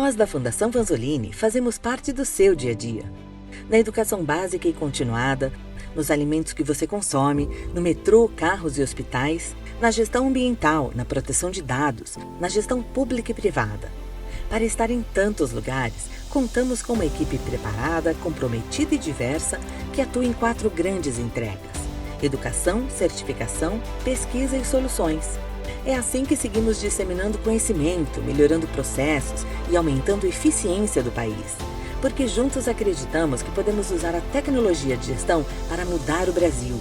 Nós da Fundação Vanzolini fazemos parte do seu dia a dia. Na educação básica e continuada, nos alimentos que você consome, no metrô, carros e hospitais, na gestão ambiental, na proteção de dados, na gestão pública e privada. Para estar em tantos lugares, contamos com uma equipe preparada, comprometida e diversa que atua em 4 grandes entregas: educação, certificação, pesquisa e soluções. É assim que seguimos disseminando conhecimento, melhorando processos e aumentando a eficiência do país. Porque juntos acreditamos que podemos usar a tecnologia de gestão para mudar o Brasil.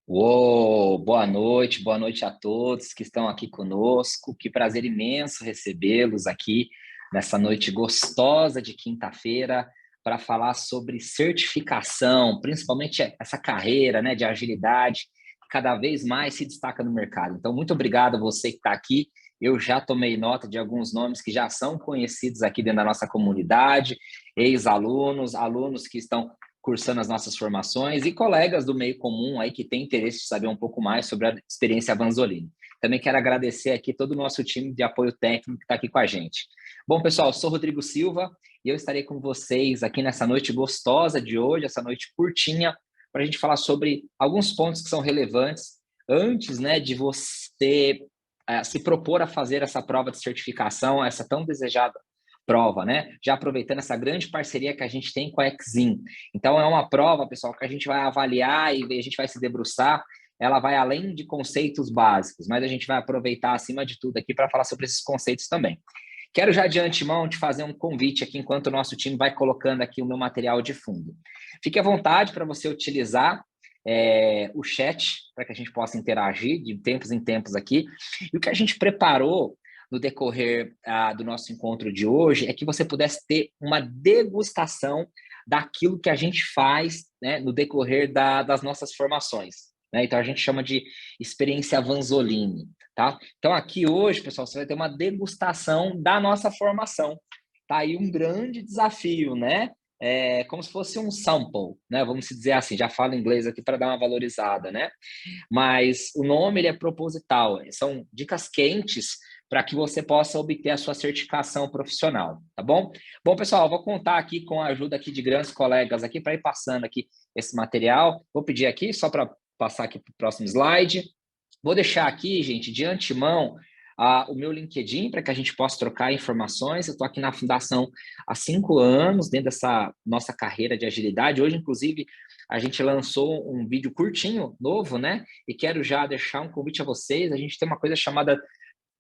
Uou, boa noite a todos que estão aqui conosco. Que prazer imenso recebê-los aqui nessa noite gostosa de quinta-feira para falar sobre certificação, principalmente essa carreira, né, de agilidade que cada vez mais se destaca no mercado. Então, muito obrigado a você que está aqui. Eu já tomei nota de alguns nomes que já são conhecidos aqui dentro da nossa comunidade, ex-alunos, alunos que estão cursando as nossas formações e colegas do meio comum aí que têm interesse de saber um pouco mais sobre a experiência Vanzolini. Também quero agradecer aqui todo o nosso time de apoio técnico que está aqui com a gente. Bom, pessoal, eu sou Rodrigo Silva e eu estarei com vocês aqui nessa noite gostosa de hoje, essa noite curtinha, para a gente falar sobre alguns pontos que são relevantes antes, né, de você se propor a fazer essa prova de certificação, essa tão desejada prova, né? Já aproveitando essa grande parceria que a gente tem com a Exim. Então, é uma prova, pessoal, que a gente vai avaliar e a gente vai se debruçar. Ela vai além de conceitos básicos, mas a gente vai aproveitar, acima de tudo, aqui para falar sobre esses conceitos também. Quero já de antemão te fazer um convite aqui, enquanto o nosso time vai colocando aqui o meu material de fundo. Fique à vontade para você utilizar o chat, para que a gente possa interagir de tempos em tempos aqui. E o que a gente preparou no decorrer do nosso encontro de hoje é que você pudesse ter uma degustação daquilo que a gente faz, né, no decorrer das nossas formações, né? Então, a gente chama de experiência Vanzolini, tá? Então, aqui hoje, pessoal, você vai ter uma degustação da nossa formação. Tá aí um grande desafio, né? Como se fosse um sample, né? Vamos dizer assim, já falo inglês aqui para dar uma valorizada, né? Mas o nome ele é proposital, são dicas quentes para que você possa obter a sua certificação profissional, tá bom? Bom, pessoal, eu vou contar aqui com a ajuda aqui de grandes colegas aqui para ir passando aqui esse material. Vou pedir aqui, só para passar aqui para o próximo slide. Vou deixar aqui, gente, de antemão, o meu LinkedIn para que a gente possa trocar informações. Eu estou aqui na Fundação há 5 anos, dentro dessa nossa carreira de agilidade. Hoje, inclusive, a gente lançou um vídeo curtinho, novo, né? E quero já deixar um convite a vocês. A gente tem uma coisa chamada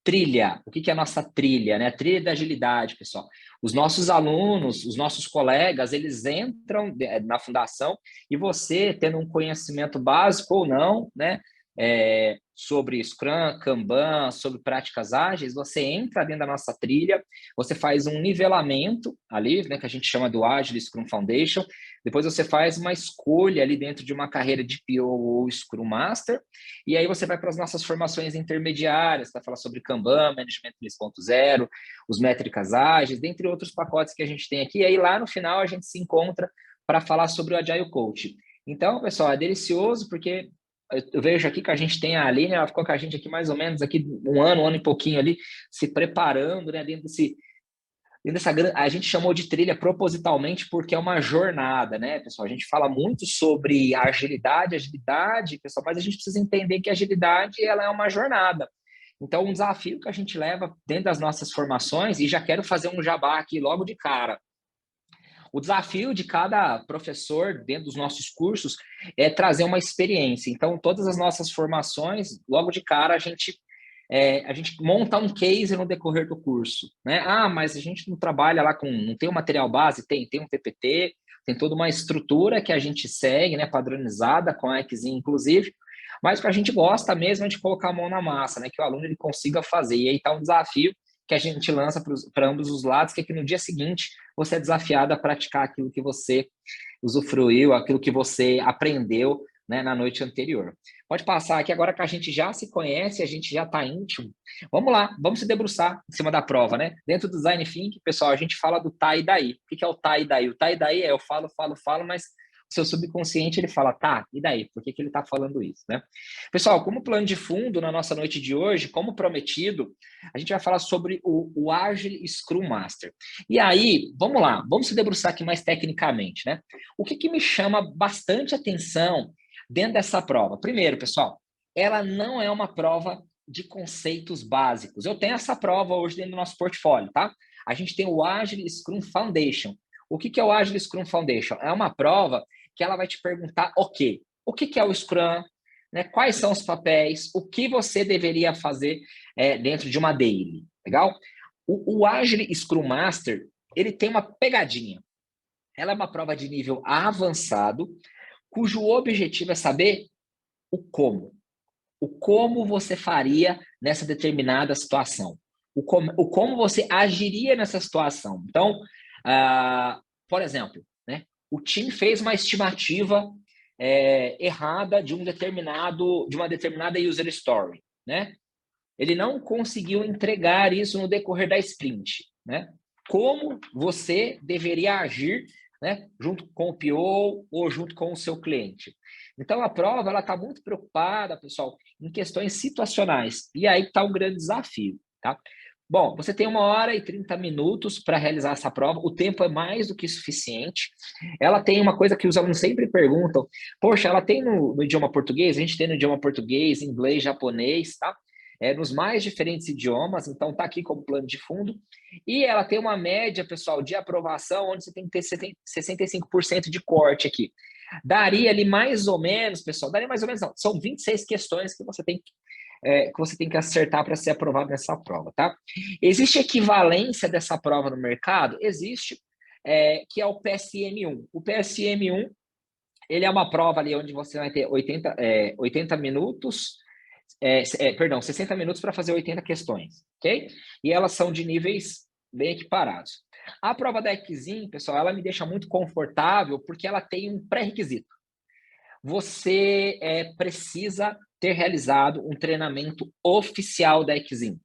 trilha. O que é a nossa trilha, né? A trilha da agilidade, pessoal. Os nossos alunos, os nossos colegas, eles entram na fundação e você, tendo um conhecimento básico ou não, né? Sobre Scrum, Kanban, sobre práticas ágeis, você entra dentro da nossa trilha, você faz um nivelamento ali, né, que a gente chama do Agile Scrum Foundation, depois você faz uma escolha ali dentro de uma carreira de PO ou Scrum Master, e aí você vai para as nossas formações intermediárias, para falar sobre Kanban, Management 3.0, os métricas ágeis, dentre outros pacotes que a gente tem aqui, e aí lá no final a gente se encontra para falar sobre o Agile Coach. Então, pessoal, é delicioso porque eu vejo aqui que a gente tem a Aline, ela ficou com a gente aqui mais ou menos aqui um ano e pouquinho ali, se preparando, né, dentro dessa a gente chamou de trilha propositalmente porque é uma jornada, né, pessoal? A gente fala muito sobre agilidade, pessoal, mas a gente precisa entender que a agilidade ela é uma jornada. Então, um desafio que a gente leva dentro das nossas formações, e já quero fazer um jabá aqui logo de cara. O desafio de cada professor dentro dos nossos cursos é trazer uma experiência. Então, todas as nossas formações, logo de cara, a gente monta um case no decorrer do curso, né? Mas a gente não trabalha lá não tem o material base? Tem um PPT, tem toda uma estrutura que a gente segue, né? Padronizada com a Exim, inclusive, mas o que a gente gosta mesmo é de colocar a mão na massa, né? Que o aluno ele consiga fazer. E aí está um desafio que a gente lança para ambos os lados, que é que no dia seguinte você é desafiado a praticar aquilo que você usufruiu, aquilo que você aprendeu, né, na noite anterior. Pode passar aqui agora que a gente já se conhece, a gente já está íntimo. Vamos lá, vamos se debruçar em cima da prova, né? Dentro do Design Thinking, pessoal, a gente fala do tá e daí. O que é o tá e daí? O tá e daí é eu falo, mas seu subconsciente ele fala, tá, e daí? Por que que ele está falando isso, né? Pessoal, como plano de fundo, na nossa noite de hoje, como prometido, a gente vai falar sobre o Agile Scrum Master. E aí, vamos lá, vamos se debruçar aqui mais tecnicamente, né? O que que me chama bastante atenção dentro dessa prova? Primeiro, pessoal, ela não é uma prova de conceitos básicos. Eu tenho essa prova hoje dentro do nosso portfólio, tá? A gente tem o Agile Scrum Foundation. O que que é o Agile Scrum Foundation? É uma prova que ela vai te perguntar, ok, o que que é o Scrum, né? Quais são os papéis, o que você deveria fazer dentro de uma daily, legal? O Agile Scrum Master, ele tem uma pegadinha. Ela é uma prova de nível avançado, cujo objetivo é saber o como. O como você faria nessa determinada situação. O como você agiria nessa situação. Então, por exemplo, né, o time fez uma estimativa errada de uma determinada user story, né? Ele não conseguiu entregar isso no decorrer da sprint, né? Como você deveria agir, né, junto com o PO ou junto com o seu cliente. Então, a prova ela está muito preocupada, pessoal, em questões situacionais. E aí está um grande desafio, tá? Bom, você tem 1 hora e 30 minutos para realizar essa prova. O tempo é mais do que suficiente. Ela tem uma coisa que os alunos sempre perguntam. Poxa, ela tem no idioma português? A gente tem no idioma português, inglês, japonês, tá? Nos mais diferentes idiomas, então está aqui como plano de fundo. E ela tem uma média, pessoal, de aprovação, onde você tem que ter 65% de corte aqui. Daria ali mais ou menos, pessoal, daria mais ou menos, não, são 26 questões que você tem que acertar para ser aprovado nessa prova, tá? Existe equivalência dessa prova no mercado? Existe, que é o PSM-1. O PSM-1, ele é uma prova ali onde você vai ter 80 minutos, 60 minutos para fazer 80 questões, ok? E elas são de níveis bem equiparados. A prova da Exim, pessoal, ela me deixa muito confortável porque ela tem um pré-requisito. Você precisa ter realizado um treinamento oficial da Exim.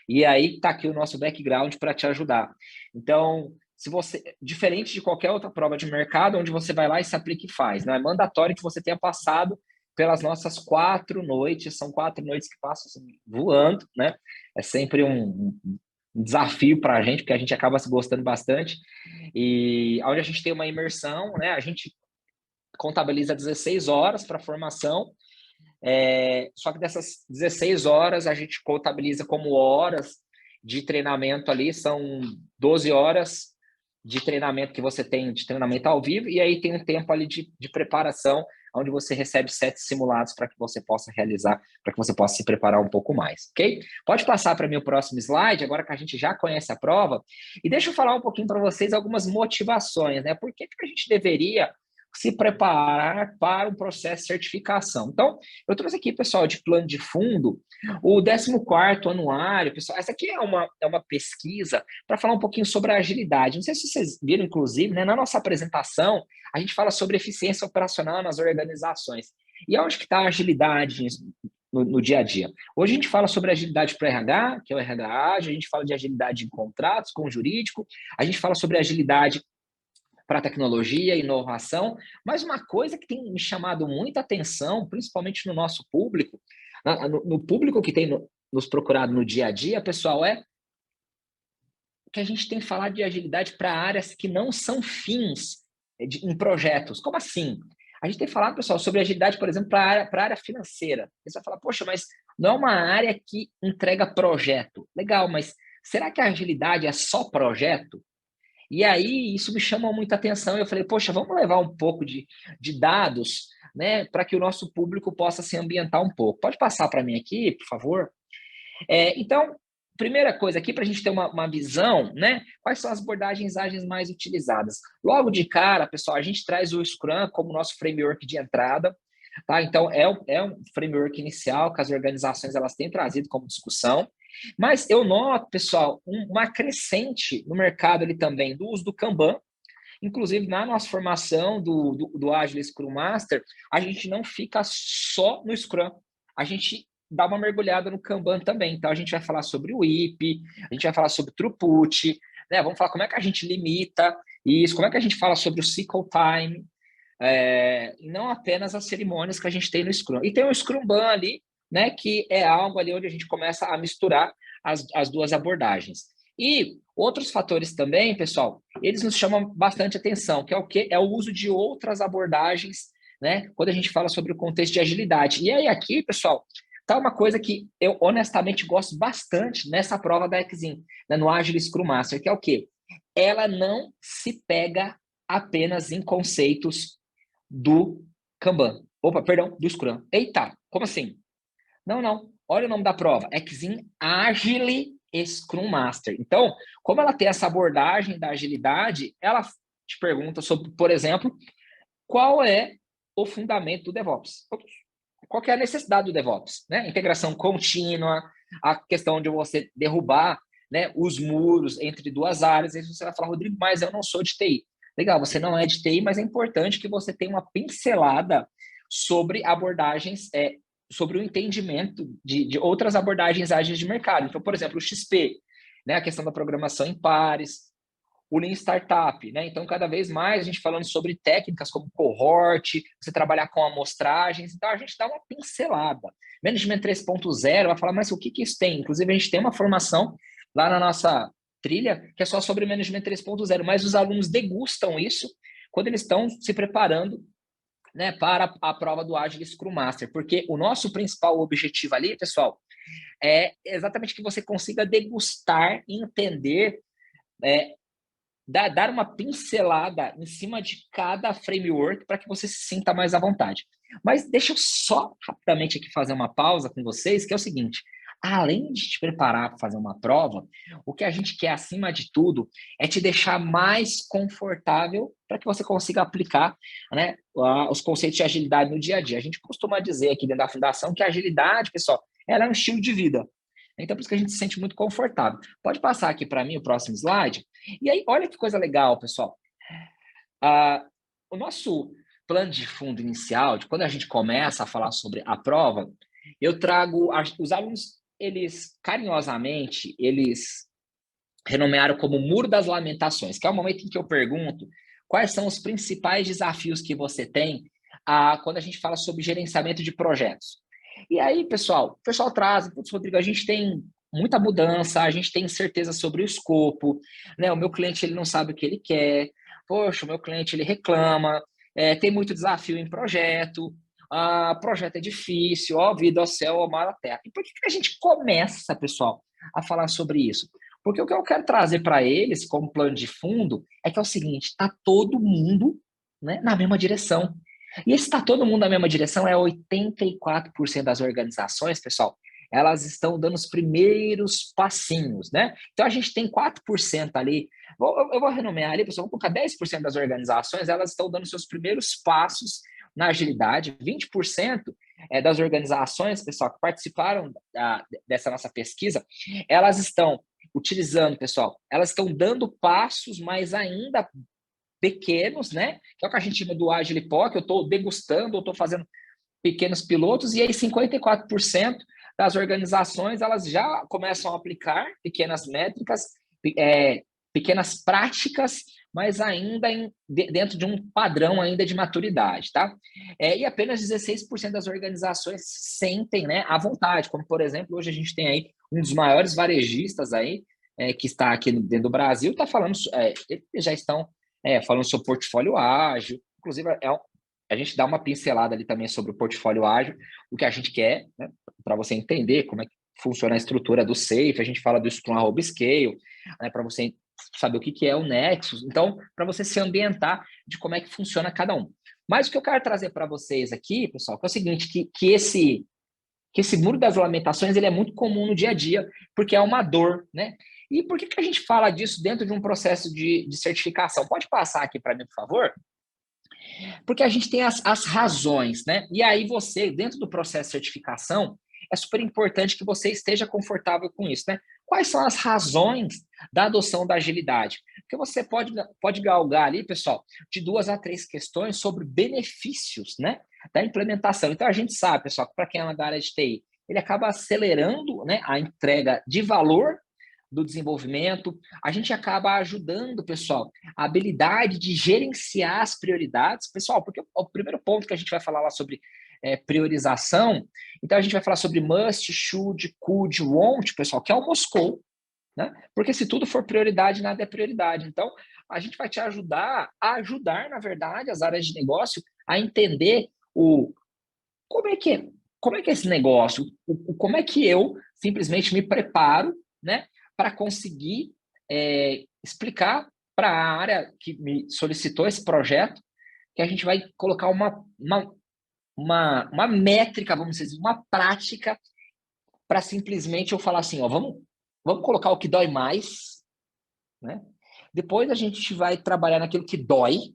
E aí está aqui o nosso background para te ajudar. Então, se você, diferente de qualquer outra prova de mercado, onde você vai lá e se aplica e faz, não é mandatório que você tenha passado pelas nossas 4 noites, são 4 noites que passam assim, voando, né? É sempre um desafio para a gente, porque a gente acaba se gostando bastante. E onde a gente tem uma imersão, né? A gente contabiliza 16 horas para formação, só que dessas 16 horas a gente contabiliza como horas de treinamento ali, são 12 horas de treinamento que você tem, de treinamento ao vivo, e aí tem um tempo ali de preparação, onde você recebe 7 simulados para que você possa realizar, para que você possa se preparar um pouco mais, ok? Pode passar para mim o próximo slide, agora que a gente já conhece a prova, e deixa eu falar um pouquinho para vocês algumas motivações, né? Por que a gente deveria se preparar para um processo de certificação? Então, eu trouxe aqui, pessoal, de plano de fundo, o 14º anuário, pessoal. Essa aqui é uma pesquisa para falar um pouquinho sobre a agilidade. Não sei se vocês viram, inclusive, né, na nossa apresentação, a gente fala sobre eficiência operacional nas organizações. E onde que está a agilidade no dia a dia? Hoje a gente fala sobre agilidade para RH, que é o RH ágil, a gente fala de agilidade em contratos com o jurídico, a gente fala sobre agilidade para tecnologia e inovação, mas uma coisa que tem me chamado muita atenção, principalmente no nosso público, no público que tem nos procurado no dia a dia, pessoal, é que a gente tem falado de agilidade para áreas que não são fins em projetos. Como assim? A gente tem falado, pessoal, sobre agilidade, por exemplo, para a área financeira. Você vai falar, poxa, mas não é uma área que entrega projeto. Legal, mas será que a agilidade é só projeto? E aí, isso me chamou muita atenção. Eu falei, poxa, vamos levar um pouco de dados, né, para que o nosso público possa se ambientar um pouco. Pode passar para mim aqui, por favor? Então, primeira coisa aqui, para a gente ter uma visão, né, quais são as abordagens ágeis mais utilizadas? Logo de cara, pessoal, a gente traz o Scrum como nosso framework de entrada, tá? Então, é um framework inicial que as organizações elas têm trazido como discussão. Mas eu noto, pessoal, uma crescente no mercado ali também do uso do Kanban. Inclusive, na nossa formação do Agile Scrum Master, a gente não fica só no Scrum, a gente dá uma mergulhada no Kanban também. Então, a gente vai falar sobre o IP, a gente vai falar sobre throughput, né? Vamos falar como é que a gente limita isso, como é que a gente fala sobre o cycle time, não apenas as cerimônias que a gente tem no Scrum. E tem o Scrumban ali, né, que é algo ali onde a gente começa a misturar as duas abordagens. E outros fatores também, pessoal, eles nos chamam bastante atenção, que é o quê? É o uso de outras abordagens, né, quando a gente fala sobre o contexto de agilidade. E aí aqui, pessoal, tá uma coisa que eu honestamente gosto bastante nessa prova da Exim, né, no Agile Scrum Master, que é o quê? Ela não se pega apenas em conceitos do Kanban. Opa, perdão, do Scrum. Eita, como assim? Não. Olha o nome da prova. Exim Agile Scrum Master. Então, como ela tem essa abordagem da agilidade, ela te pergunta sobre, por exemplo, qual é o fundamento do DevOps? Qual que é a necessidade do DevOps? Né? Integração contínua, a questão de você derrubar, né, os muros entre duas áreas. Aí você vai falar, Rodrigo, mas eu não sou de TI. Legal, você não é de TI, mas é importante que você tenha uma pincelada sobre abordagens, sobre o entendimento de outras abordagens ágeis de mercado. Então, por exemplo, o XP, né, a questão da programação em pares, o Lean Startup, né? Então, cada vez mais a gente falando sobre técnicas como cohort, você trabalhar com amostragens, então a gente dá uma pincelada. Management 3.0 vai falar, mas o que isso tem? Inclusive, a gente tem uma formação lá na nossa trilha que é só sobre Management 3.0, mas os alunos degustam isso quando eles estão se preparando, né, para a prova do Agile Scrum Master, porque o nosso principal objetivo ali, pessoal, é exatamente que você consiga degustar e entender, dar uma pincelada em cima de cada framework para que você se sinta mais à vontade. Mas deixa eu só rapidamente aqui fazer uma pausa com vocês, que é o seguinte: além de te preparar para fazer uma prova, o que a gente quer, acima de tudo, é te deixar mais confortável para que você consiga aplicar, né, os conceitos de agilidade no dia a dia. A gente costuma dizer aqui dentro da fundação que a agilidade, pessoal, ela é um estilo de vida. Então, por isso que a gente se sente muito confortável. Pode passar aqui para mim o próximo slide. E aí, olha que coisa legal, pessoal. O nosso plano de fundo inicial, de quando a gente começa a falar sobre a prova, eu trago os alunos, eles carinhosamente, eles renomearam como Muro das Lamentações, que é o momento em que eu pergunto quais são os principais desafios que você tem quando a gente fala sobre gerenciamento de projetos. E aí, pessoal, o pessoal traz, putz, Rodrigo, a gente tem muita mudança, a gente tem incerteza sobre o escopo, né? O meu cliente, ele não sabe o que ele quer, poxa, o meu cliente, ele reclama, tem muito desafio em projeto, projeto é difícil, ó vida, ó céu, ó mar, ó terra. E por que a gente começa, pessoal, a falar sobre isso? Porque o que eu quero trazer para eles, como plano de fundo, é que é o seguinte, está todo mundo, né, na mesma direção. E esse está todo mundo na mesma direção, 84% das organizações, pessoal, elas estão dando os primeiros passinhos, né? Então, a gente tem 4% ali, eu vou renomear ali, pessoal, vou colocar 10% das organizações, elas estão dando seus primeiros passos na agilidade, 20% das organizações, pessoal, que participaram dessa nossa pesquisa, elas estão utilizando, pessoal, elas estão dando passos, mas ainda pequenos, né? Que é o que a gente chama do Agile POC, eu estou degustando, eu estou fazendo pequenos pilotos, e aí 54% das organizações, elas já começam a aplicar pequenas métricas, pequenas práticas, mas ainda dentro de um padrão ainda de maturidade, tá? E apenas 16% das organizações sentem, né, à vontade, como, por exemplo, hoje a gente tem aí um dos maiores varejistas aí, que está aqui dentro do Brasil, está falando, eles já estão falando sobre portfólio ágil, inclusive a gente dá uma pincelada ali também sobre o portfólio ágil, o que a gente quer, né, para você entender como é que funciona a estrutura do SAFe, a gente fala do Scrum Hub Scale, né, para você saber o que é o Nexus, então, para você se ambientar de como é que funciona cada um. Mas o que eu quero trazer para vocês aqui, pessoal, que é o seguinte, que esse muro das lamentações, ele é muito comum no dia a dia, porque é uma dor, né? E por que a gente fala disso dentro de um processo de certificação? Pode passar aqui para mim, por favor? Porque a gente tem as razões, né? E aí você, dentro do processo de certificação, é super importante que você esteja confortável com isso, né? Quais são as razões da adoção da agilidade? Porque você pode galgar ali, pessoal, de 2 a 3 questões sobre benefícios, né, da implementação. Então, a gente sabe, pessoal, que para quem é da área de TI, ele acaba acelerando, né, a entrega de valor do desenvolvimento, a gente acaba ajudando, pessoal, a habilidade de gerenciar as prioridades. Pessoal, porque o primeiro ponto que a gente vai falar lá sobre priorização, então a gente vai falar sobre must, should, could, want, pessoal, que é o Moscou, né? Porque se tudo for prioridade, nada é prioridade. Então, a gente vai te ajudar a ajudar, na verdade, as áreas de negócio a entender como é que é, como é que é esse negócio, como é que eu simplesmente me preparo, né, para conseguir explicar para a área que me solicitou esse projeto, que a gente vai colocar uma métrica, vamos dizer, uma prática para simplesmente eu falar assim, ó, vamos colocar o que dói mais, né? Depois a gente vai trabalhar naquilo que dói.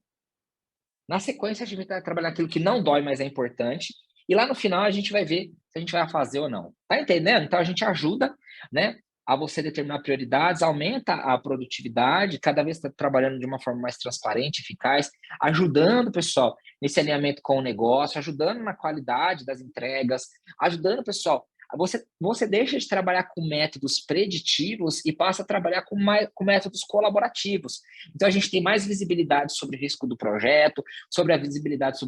Na sequência, a gente vai trabalhar naquilo que não dói, mas é importante. E lá no final, a gente vai ver se a gente vai fazer ou não. Tá entendendo? Então, a gente ajuda, né, a você determinar prioridades, aumenta a produtividade, cada vez está trabalhando de uma forma mais transparente, eficaz, ajudando o pessoal nesse alinhamento com o negócio, ajudando na qualidade das entregas, ajudando o pessoal. Você deixa de trabalhar com métodos preditivos e passa a trabalhar com métodos colaborativos. Então, a gente tem mais visibilidade sobre o risco do projeto, sobre a visibilidade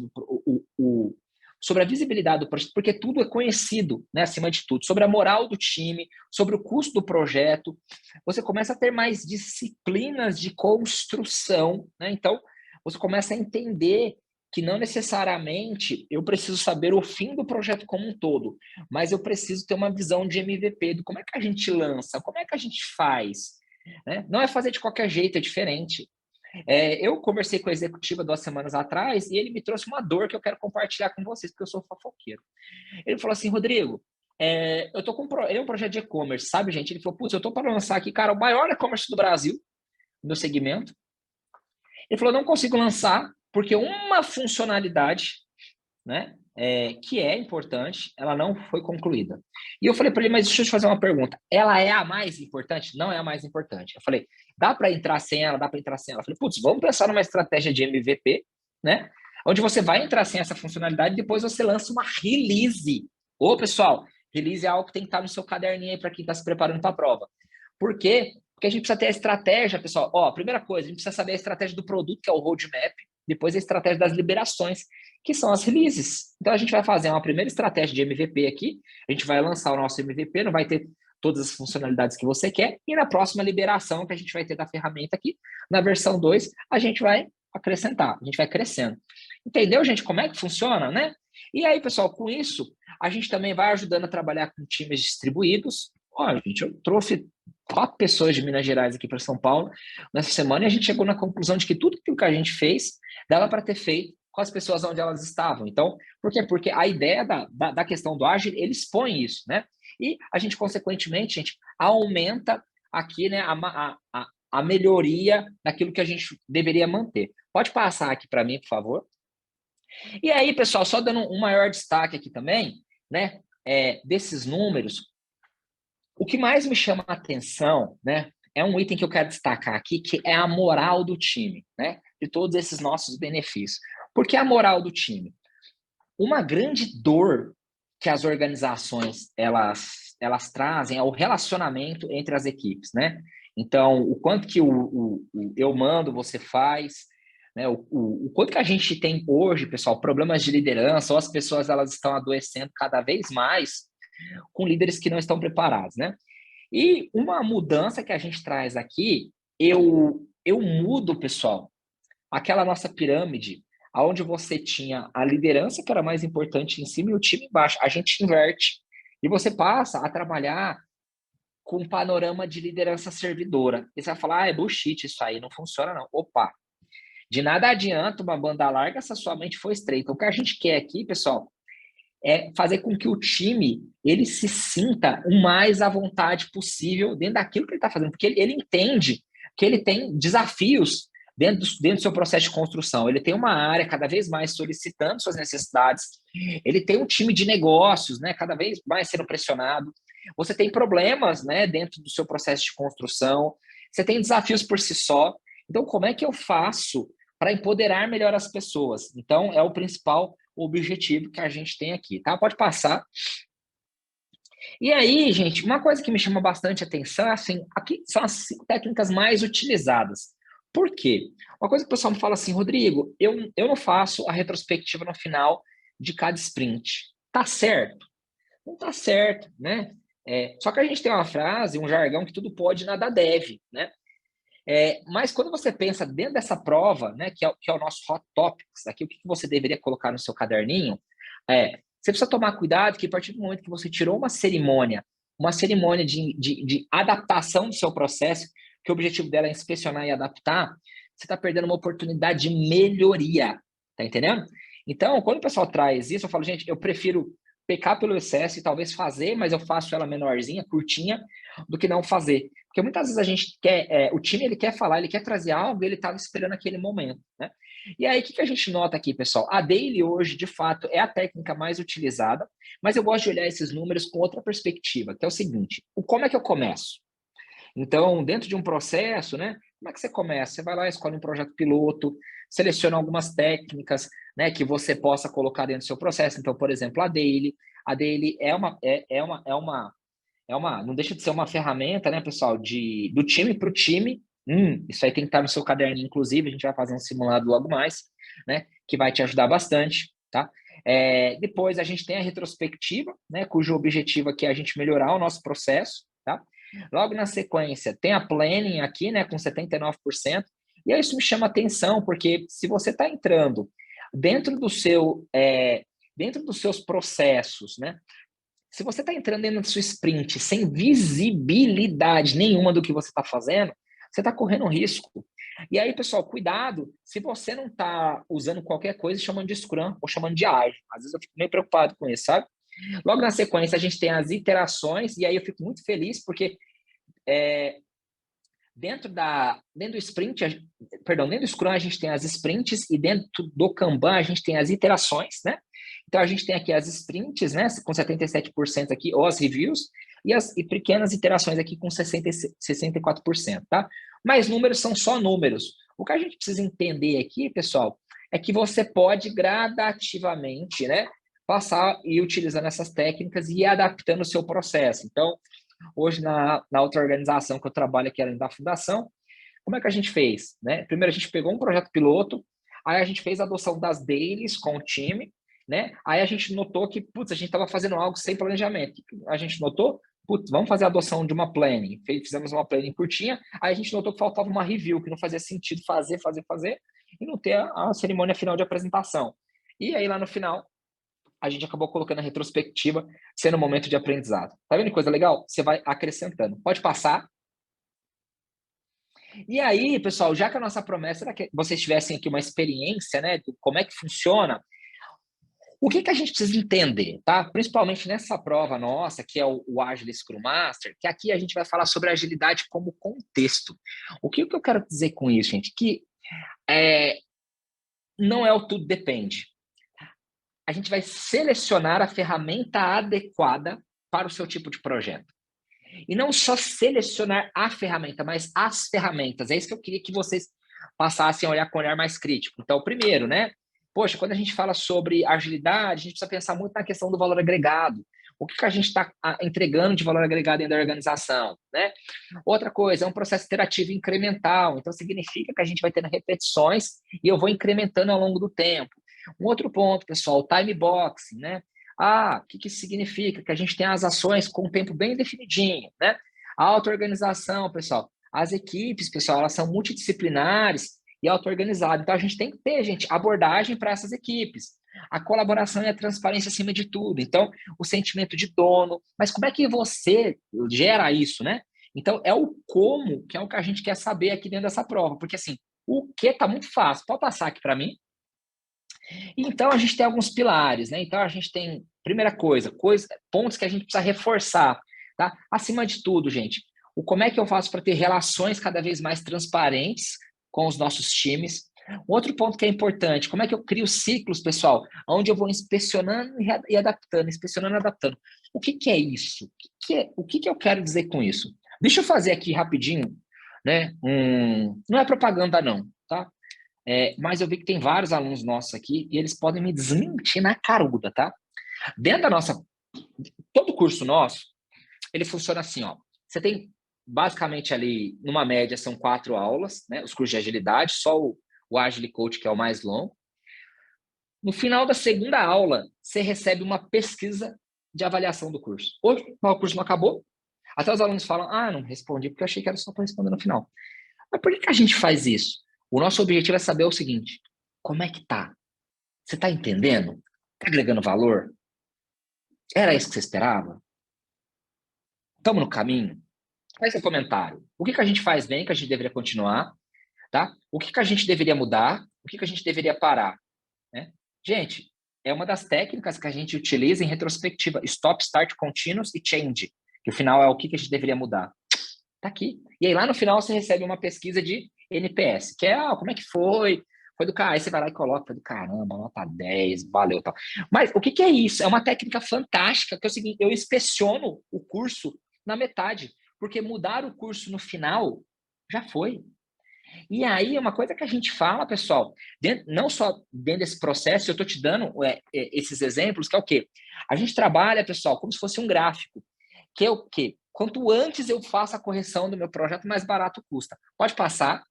sobre a visibilidade do projeto, porque tudo é conhecido, né, acima de tudo, sobre a moral do time, sobre o custo do projeto. Você começa a ter mais disciplinas de construção, né? Então, você começa a entender que não necessariamente eu preciso saber o fim do projeto como um todo, mas eu preciso ter uma visão de MVP, do como é que a gente lança, como é que a gente faz, né? Não é fazer de qualquer jeito, é diferente. Eu conversei com a executiva 2 semanas atrás e ele me trouxe uma dor que eu quero compartilhar com vocês, porque eu sou fofoqueiro. Ele falou assim, Rodrigo, eu tô com ele é um projeto de e-commerce, sabe, gente? Ele falou, putz, eu tô para lançar aqui, cara, o maior e-commerce do Brasil, no segmento. Ele falou, não consigo lançar porque uma funcionalidade, né, que é importante, ela não foi concluída. E eu falei para ele, mas deixa eu te fazer uma pergunta. Ela é a mais importante? Não é a mais importante. Eu falei, dá para entrar sem ela? Dá para entrar sem ela? Eu falei, putz, vamos pensar numa estratégia de MVP, né? Onde você vai entrar sem essa funcionalidade e depois você lança uma release. Ô, pessoal, release é algo que tem que estar no seu caderninho aí para quem está se preparando para a prova. Por quê? Porque a gente precisa ter a estratégia, pessoal. Ó, primeira coisa, a gente precisa saber a estratégia do produto, que é o roadmap, depois a estratégia das liberações, que são as releases. Então, a gente vai fazer uma primeira estratégia de MVP aqui, a gente vai lançar o nosso MVP, não vai ter todas as funcionalidades que você quer, e na próxima liberação que a gente vai ter da ferramenta aqui, na versão 2, a gente vai acrescentar, a gente vai crescendo. Entendeu, gente, como é que funciona, né? E aí, pessoal, com isso, a gente também vai ajudando a trabalhar com times distribuídos. Ó, gente, eu trouxe 4 pessoas de Minas Gerais aqui para São Paulo nessa semana e a gente chegou na conclusão de que tudo aquilo que a gente fez dava para ter feito com as pessoas onde elas estavam. Então, por quê? Porque a ideia da questão do ágil, ele expõe isso, né? E a gente, consequentemente, gente, aumenta aqui, né, a melhoria daquilo que a gente deveria manter. Pode passar aqui para mim, por favor. E aí, pessoal, só dando um maior destaque aqui também, né, desses números, o que mais me chama a atenção, né, é um item que eu quero destacar aqui, que é a moral do time, né, de todos esses nossos benefícios. Por que a moral do time? Uma grande dor que as organizações elas trazem é o relacionamento entre as equipes, né? Então, o quanto que eu mando, você faz, né? O quanto que a gente tem hoje, pessoal, problemas de liderança, ou as pessoas elas estão adoecendo cada vez mais com líderes que não estão preparados, né? E uma mudança que a gente traz aqui, eu mudo, pessoal, aquela nossa pirâmide, onde você tinha a liderança, que era mais importante em cima, e o time embaixo. A gente inverte. E você passa a trabalhar com um panorama de liderança servidora. E você vai falar, é bullshit, isso aí não funciona não. Opa, de nada adianta uma banda larga se a sua mente for estreita. O que a gente quer aqui, pessoal, é fazer com que o time ele se sinta o mais à vontade possível dentro daquilo que ele está fazendo, porque ele entende que ele tem desafios dentro do seu processo de construção. Ele tem uma área cada vez mais solicitando suas necessidades, ele tem um time de negócios, né, cada vez mais sendo pressionado. Você tem problemas, né, dentro do seu processo de construção, você tem desafios por si só. Então, como é que eu faço para empoderar melhor as pessoas? Então, é o principal objetivo que a gente tem aqui, tá? Pode passar. E aí, gente, uma coisa que me chama bastante atenção é assim, aqui são as 5 técnicas mais utilizadas. Por quê? Uma coisa que o pessoal me fala assim, Rodrigo, eu não faço a retrospectiva no final de cada sprint. Tá certo? Não tá certo, né? Só que a gente tem uma frase, um jargão que tudo pode, nada deve, né? Mas quando você pensa dentro dessa prova, né, que é o nosso Hot Topics, aqui o que você deveria colocar no seu caderninho, você precisa tomar cuidado que a partir do momento que você tirou uma cerimônia de adaptação do seu processo, que o objetivo dela é inspecionar e adaptar, você está perdendo uma oportunidade de melhoria, tá entendendo? Então, quando o pessoal traz isso, eu falo, gente, eu prefiro pecar pelo excesso e talvez fazer, mas eu faço ela menorzinha, curtinha, do que não fazer. Porque muitas vezes a gente quer, o time ele quer falar, ele quer trazer algo, e ele estava esperando aquele momento, né? E aí, o que a gente nota aqui, pessoal? A daily hoje, de fato, é a técnica mais utilizada, mas eu gosto de olhar esses números com outra perspectiva, que é o seguinte: como é que eu começo? Então, dentro de um processo, né? Como é que você começa? Você vai lá, escolhe um projeto piloto, seleciona algumas técnicas, né, que você possa colocar dentro do seu processo. Então, por exemplo, a daily não deixa de ser uma ferramenta, né, pessoal, do time para o time. Isso aí tem que estar no seu caderninho, inclusive, a gente vai fazer um simulado logo mais, né, que vai te ajudar bastante, tá? Depois a gente tem a retrospectiva, né, cujo objetivo aqui é a gente melhorar o nosso processo, tá? Logo na sequência, tem a planning aqui, né, com 79%, e aí isso me chama atenção, porque se você está entrando dentro dentro dos seus processos, né, se você está entrando dentro da sua sprint sem visibilidade nenhuma do que você está fazendo, você está correndo risco. E aí, pessoal, cuidado se você não está usando qualquer coisa chamando de Scrum ou chamando de Agile. Às vezes eu fico meio preocupado com isso, sabe? Logo na sequência, a gente tem as iterações, e aí eu fico muito feliz porque dentro do sprint, dentro do Scrum a gente tem as sprints e dentro do Kanban a gente tem as iterações, né? Então a gente tem aqui as sprints, né, com 77% aqui, ou as reviews, e pequenas iterações aqui com 64%, tá? Mas números são só números. O que a gente precisa entender aqui, pessoal, é que você pode gradativamente, né, passar e utilizando essas técnicas e ir adaptando o seu processo. Então, hoje, na outra organização que eu trabalho, que era da fundação, como é que a gente fez? Né? Primeiro, a gente pegou um projeto piloto, aí a gente fez a adoção das dailies com o time, né? Aí a gente notou que, putz, a gente estava fazendo algo sem planejamento. A gente notou, putz, vamos fazer a adoção de uma planning. Fizemos uma planning curtinha, aí a gente notou que faltava uma review, que não fazia sentido fazer, e não ter a cerimônia final de apresentação. E aí, lá no final, a gente acabou colocando a retrospectiva sendo um momento de aprendizado. Tá vendo que coisa legal? Você vai acrescentando. Pode passar. E aí, pessoal, já que a nossa promessa era que vocês tivessem aqui uma experiência, né, de como é que funciona, o que a gente precisa entender, tá? Principalmente nessa prova nossa, que é o Agile Scrum Master, que aqui a gente vai falar sobre agilidade como contexto. O que eu quero dizer com isso, gente? Que não é o tudo depende. A gente vai selecionar a ferramenta adequada para o seu tipo de projeto. E não só selecionar a ferramenta, mas as ferramentas. É isso que eu queria que vocês passassem a olhar com um olhar mais crítico. Então, primeiro, né? Poxa, quando a gente fala sobre agilidade, a gente precisa pensar muito na questão do valor agregado. O que a gente está entregando de valor agregado dentro da organização, né? Outra coisa, é um processo iterativo incremental. Então, significa que a gente vai tendo repetições e eu vou incrementando ao longo do tempo. Um outro ponto, pessoal, o time boxing, né? O que isso significa? Que a gente tem as ações com um tempo bem definidinho, né? A auto-organização, pessoal. As equipes, pessoal, elas são multidisciplinares e auto-organizadas. Então, a gente tem que ter, gente, abordagem para essas equipes. A colaboração e a transparência acima de tudo. Então, o sentimento de dono. Mas como é que você gera isso, né? Então, é o como que é o que a gente quer saber aqui dentro dessa prova. Porque, assim, o que está muito fácil. Pode passar aqui para mim? Então, a gente tem alguns pilares, né? Então, a gente tem, primeira coisa, pontos que a gente precisa reforçar, tá? Acima de tudo, gente, como é que eu faço para ter relações cada vez mais transparentes com os nossos times? Outro ponto que é importante, como é que eu crio ciclos, pessoal, onde eu vou inspecionando e adaptando, inspecionando e adaptando. O que é isso? O que eu quero dizer com isso? Deixa eu fazer aqui rapidinho, né? Não é propaganda, não, tá? Mas eu vi que tem vários alunos nossos aqui e eles podem me desmentir na caruda, tá? Dentro da nossa... Todo curso nosso, ele funciona assim, ó. Você tem basicamente ali, numa média, são 4 aulas, né? Os cursos de agilidade, só o Agile Coach, que é o mais longo. No final da segunda aula, você recebe uma pesquisa de avaliação do curso. Hoje, o curso não acabou. Até os alunos falam, não respondi porque eu achei que era só para responder no final. Mas por que a gente faz isso? O nosso objetivo é saber o seguinte, como é que tá? Você tá entendendo? Tá agregando valor? Era isso que você esperava? Estamos no caminho? Faz seu comentário. O que a gente faz bem, que a gente deveria continuar, tá? O que a gente deveria mudar? O que a gente deveria parar? Né? Gente, é uma das técnicas que a gente utiliza em retrospectiva. Stop, Start, Continuous e Change. Que o final é o que a gente deveria mudar. Tá aqui. E aí lá no final você recebe uma pesquisa de NPS, que é, como é que foi? Foi do cara. Aí você vai lá e coloca, foi do caramba, nota 10, valeu, tal. Mas o que é isso? É uma técnica fantástica, que é o seguinte, eu inspeciono o curso na metade, porque mudar o curso no final já foi. E aí, uma coisa que a gente fala, pessoal, não só dentro desse processo, eu estou te dando esses exemplos, que é o quê? A gente trabalha, pessoal, como se fosse um gráfico, que é o quê? Quanto antes eu faço a correção do meu projeto, mais barato custa. Pode passar.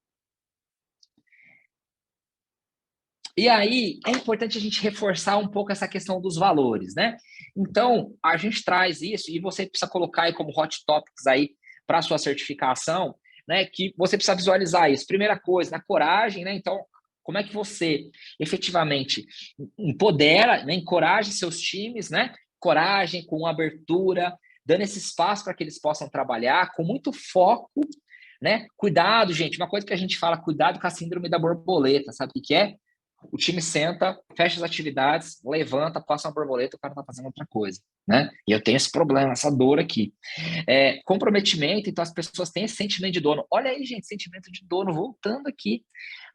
E aí, é importante a gente reforçar um pouco essa questão dos valores, né? Então, a gente traz isso, e você precisa colocar aí como hot topics aí para a sua certificação, né? Que você precisa visualizar isso. Primeira coisa, na coragem, né? Então, como é que você efetivamente empodera, né? Encoraje seus times, né? Coragem, com abertura, dando esse espaço para que eles possam trabalhar, com muito foco, né? Cuidado, gente. Uma coisa que a gente fala, cuidado com a síndrome da borboleta, sabe o que é? O time senta, fecha as atividades, levanta, passa uma borboleta, o cara tá fazendo outra coisa, né? E eu tenho esse problema, essa dor aqui. Comprometimento, então as pessoas têm esse sentimento de dono. Olha aí, gente, sentimento de dono voltando aqui,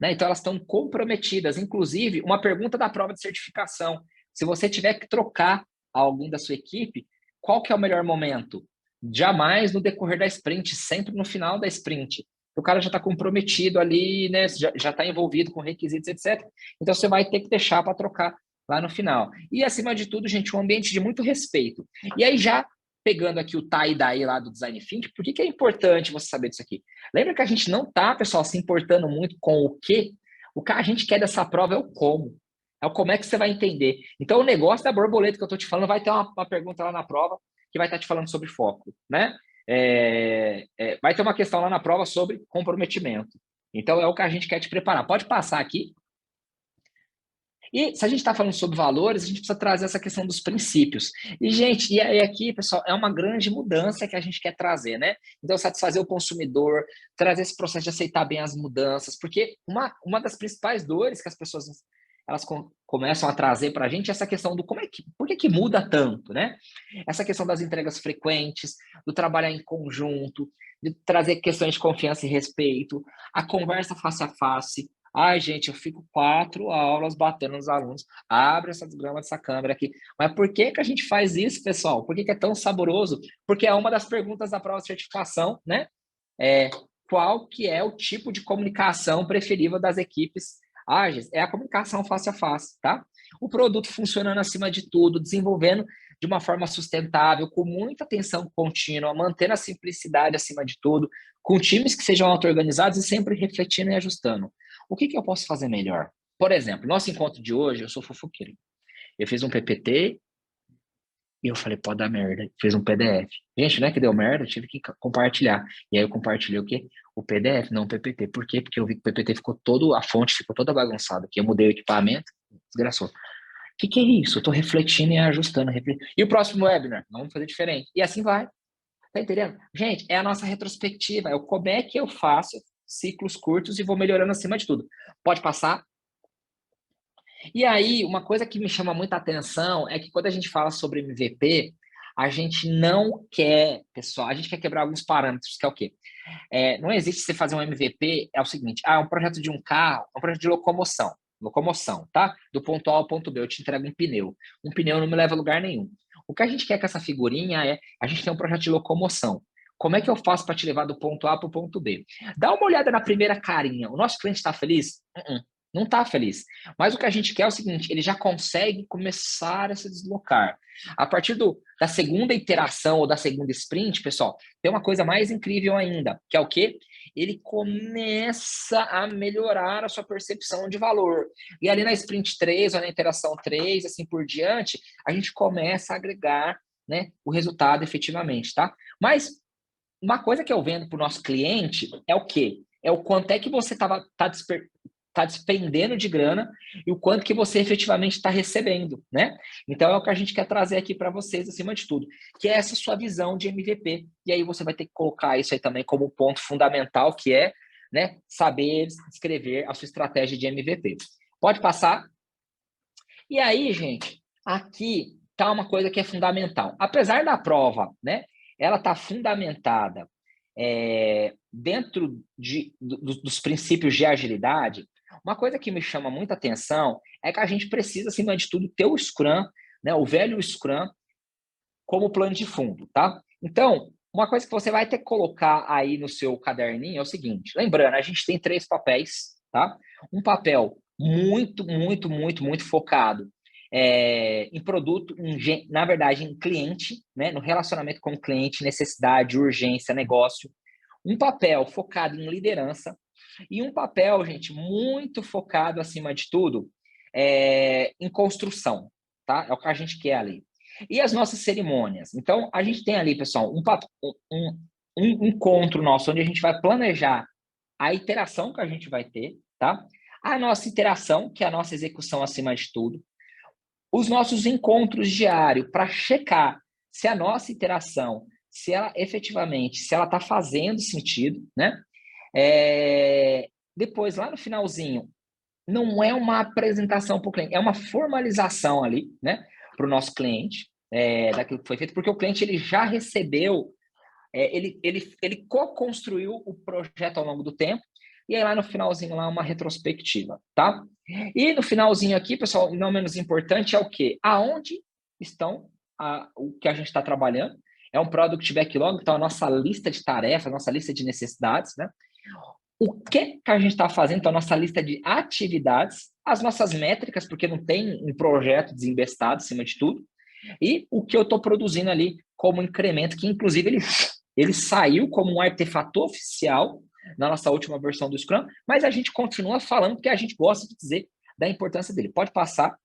né? Então elas estão comprometidas. Inclusive, uma pergunta da prova de certificação. Se você tiver que trocar alguém da sua equipe, qual que é o melhor momento? Jamais no decorrer da sprint, sempre no final da sprint. O cara já está comprometido ali, né? Já está envolvido com requisitos, etc. Então você vai ter que deixar para trocar lá no final. E acima de tudo, gente, um ambiente de muito respeito. E aí já pegando aqui o tie daí lá do design thinking, por que é importante você saber disso aqui? Lembra que a gente não tá, pessoal, se importando muito com o quê? O que a gente quer dessa prova é o como. É o como é que você vai entender. Então o negócio da borboleta que eu tô te falando, vai ter uma pergunta lá na prova que vai estar te falando sobre foco, né? Vai ter uma questão lá na prova sobre comprometimento. Então, é o que a gente quer te preparar. Pode passar aqui. E se a gente está falando sobre valores, a gente precisa trazer essa questão dos princípios. E, gente, e aqui, pessoal, é uma grande mudança que a gente quer trazer, né? Então, satisfazer o consumidor, trazer esse processo de aceitar bem as mudanças, porque uma das principais dores que as pessoas elas começam a trazer para a gente essa questão do por que muda tanto, né? Essa questão das entregas frequentes, do trabalhar em conjunto, de trazer questões de confiança e respeito, a conversa face a face. Ai, gente, eu fico 4 aulas batendo nos alunos. Abre essa desgrama dessa câmera aqui. Mas por que a gente faz isso, pessoal? Por que é tão saboroso? Porque é uma das perguntas da prova de certificação, né? Qual que é o tipo de comunicação preferível das equipes ágeis? É a comunicação face a face, tá? O produto funcionando acima de tudo, desenvolvendo de uma forma sustentável, com muita atenção contínua, mantendo a simplicidade acima de tudo, com times que sejam auto-organizados e sempre refletindo e ajustando. O que eu posso fazer melhor? Por exemplo, nosso encontro de hoje, eu sou fofoqueiro. Eu fiz um PPT e eu falei, pode dar merda. Fiz um PDF. Gente, não é que deu merda, eu tive que compartilhar. E aí eu compartilhei o quê? O PDF, não o PPT. Por quê? Porque eu vi que o PPT a fonte ficou toda bagunçada. Aqui eu mudei o equipamento, desgraçou. O que é isso? Eu tô refletindo e ajustando. E o próximo webinar? Vamos fazer diferente. E assim vai. Tá entendendo? Gente, é a nossa retrospectiva. É o como é que eu faço ciclos curtos e vou melhorando acima de tudo. Pode passar? E aí, uma coisa que me chama muita atenção é que quando a gente fala sobre MVP, a gente não quer, pessoal, a gente quer quebrar alguns parâmetros, que é o quê? Não existe você fazer um MVP, é o seguinte, um projeto de um carro, um projeto de locomoção, tá? Do ponto A ao ponto B, eu te entrego um pneu. Um pneu não me leva a lugar nenhum. O que a gente quer com essa figurinha a gente tem um projeto de locomoção. Como é que eu faço para te levar do ponto A para o ponto B? Dá uma olhada na primeira carinha. O nosso cliente está feliz? Não está feliz. Mas o que a gente quer é o seguinte, ele já consegue começar a se deslocar. A partir da segunda iteração ou da segunda sprint, pessoal, tem uma coisa mais incrível ainda, que é o quê? Ele começa a melhorar a sua percepção de valor. E ali na sprint 3 ou na iteração 3, assim por diante, a gente começa a agregar, né, o resultado efetivamente, tá? Mas uma coisa que eu vendo para o nosso cliente é o quê? É o quanto é que você tá despendendo de grana e o quanto que você efetivamente está recebendo, né? Então é o que a gente quer trazer aqui para vocês, acima de tudo, que é essa sua visão de MVP. E aí você vai ter que colocar isso aí também como ponto fundamental, que é, né, saber escrever a sua estratégia de MVP. Pode passar? E aí, gente, aqui tá uma coisa que é fundamental. Apesar da prova, né, ela tá fundamentada dentro dos princípios de agilidade, uma coisa que me chama muita atenção é que a gente precisa, acima de tudo, ter o Scrum, né, o velho Scrum, como plano de fundo, tá? Então, uma coisa que você vai ter que colocar aí no seu caderninho é o seguinte, lembrando, a gente tem 3 papéis, tá? Um papel muito, muito, muito, muito focado em produto, na verdade, em cliente, né? No relacionamento com o cliente, necessidade, urgência, negócio. Um papel focado em liderança e um papel, gente, muito focado, acima de tudo, em construção, tá? É o que a gente quer ali. E as nossas cerimônias? Então, a gente tem ali, pessoal, um encontro nosso, onde a gente vai planejar a iteração que a gente vai ter, tá? A nossa iteração, que é a nossa execução acima de tudo. Os nossos encontros diários para checar se a nossa iteração, se ela efetivamente, se ela está fazendo sentido, né? Depois, lá no finalzinho, não é uma apresentação para o cliente, é uma formalização ali, né? Para o nosso cliente, daquilo que foi feito, porque o cliente ele já recebeu, ele co-construiu o projeto ao longo do tempo, e aí lá no finalzinho lá uma retrospectiva, tá? E no finalzinho aqui, pessoal, não menos importante é o quê? Aonde estão o que a gente está trabalhando? É um Product Backlog, então a nossa lista de tarefas, a nossa lista de necessidades, né? O que a gente está fazendo, então a nossa lista de atividades, as nossas métricas, porque não tem um projeto desembestado acima de tudo, e o que eu estou produzindo ali como incremento, que inclusive ele saiu como um artefato oficial na nossa última versão do Scrum, mas a gente continua falando porque a gente gosta de dizer da importância dele. Pode passar.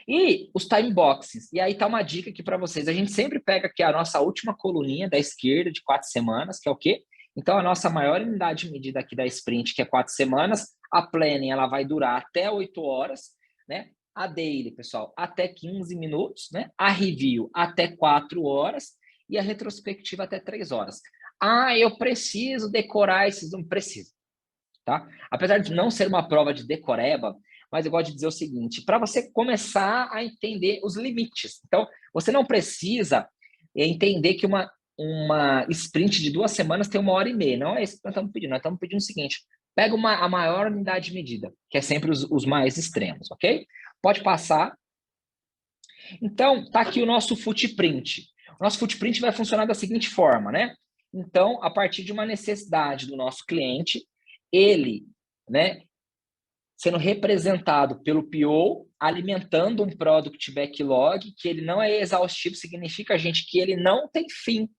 E os time boxes. E aí tá uma dica aqui para vocês. A gente sempre pega aqui a nossa última coluninha da esquerda de 4 semanas, que é o quê? Então, a nossa maior unidade de medida aqui da sprint, que é 4 semanas, a planning ela vai durar até 8 horas, né? A daily, pessoal, até 15 minutos, né? A review até 4 horas e a retrospectiva até 3 horas. Ah, eu preciso decorar esses, não preciso, tá? Apesar de não ser uma prova de decoreba, mas eu gosto de dizer o seguinte, para você começar a entender os limites. Então, você não precisa entender que uma sprint de 2 semanas tem 1h30. Não é isso que nós estamos pedindo. Nós estamos pedindo o seguinte, pega a maior unidade de medida, que é sempre os mais extremos, ok? Pode passar. Então, tá aqui o nosso footprint. O nosso footprint vai funcionar da seguinte forma, né? Então, a partir de uma necessidade do nosso cliente, ele, né, sendo representado pelo PO, alimentando um Product Backlog, que ele não é exaustivo, significa, gente, que ele não tem fim.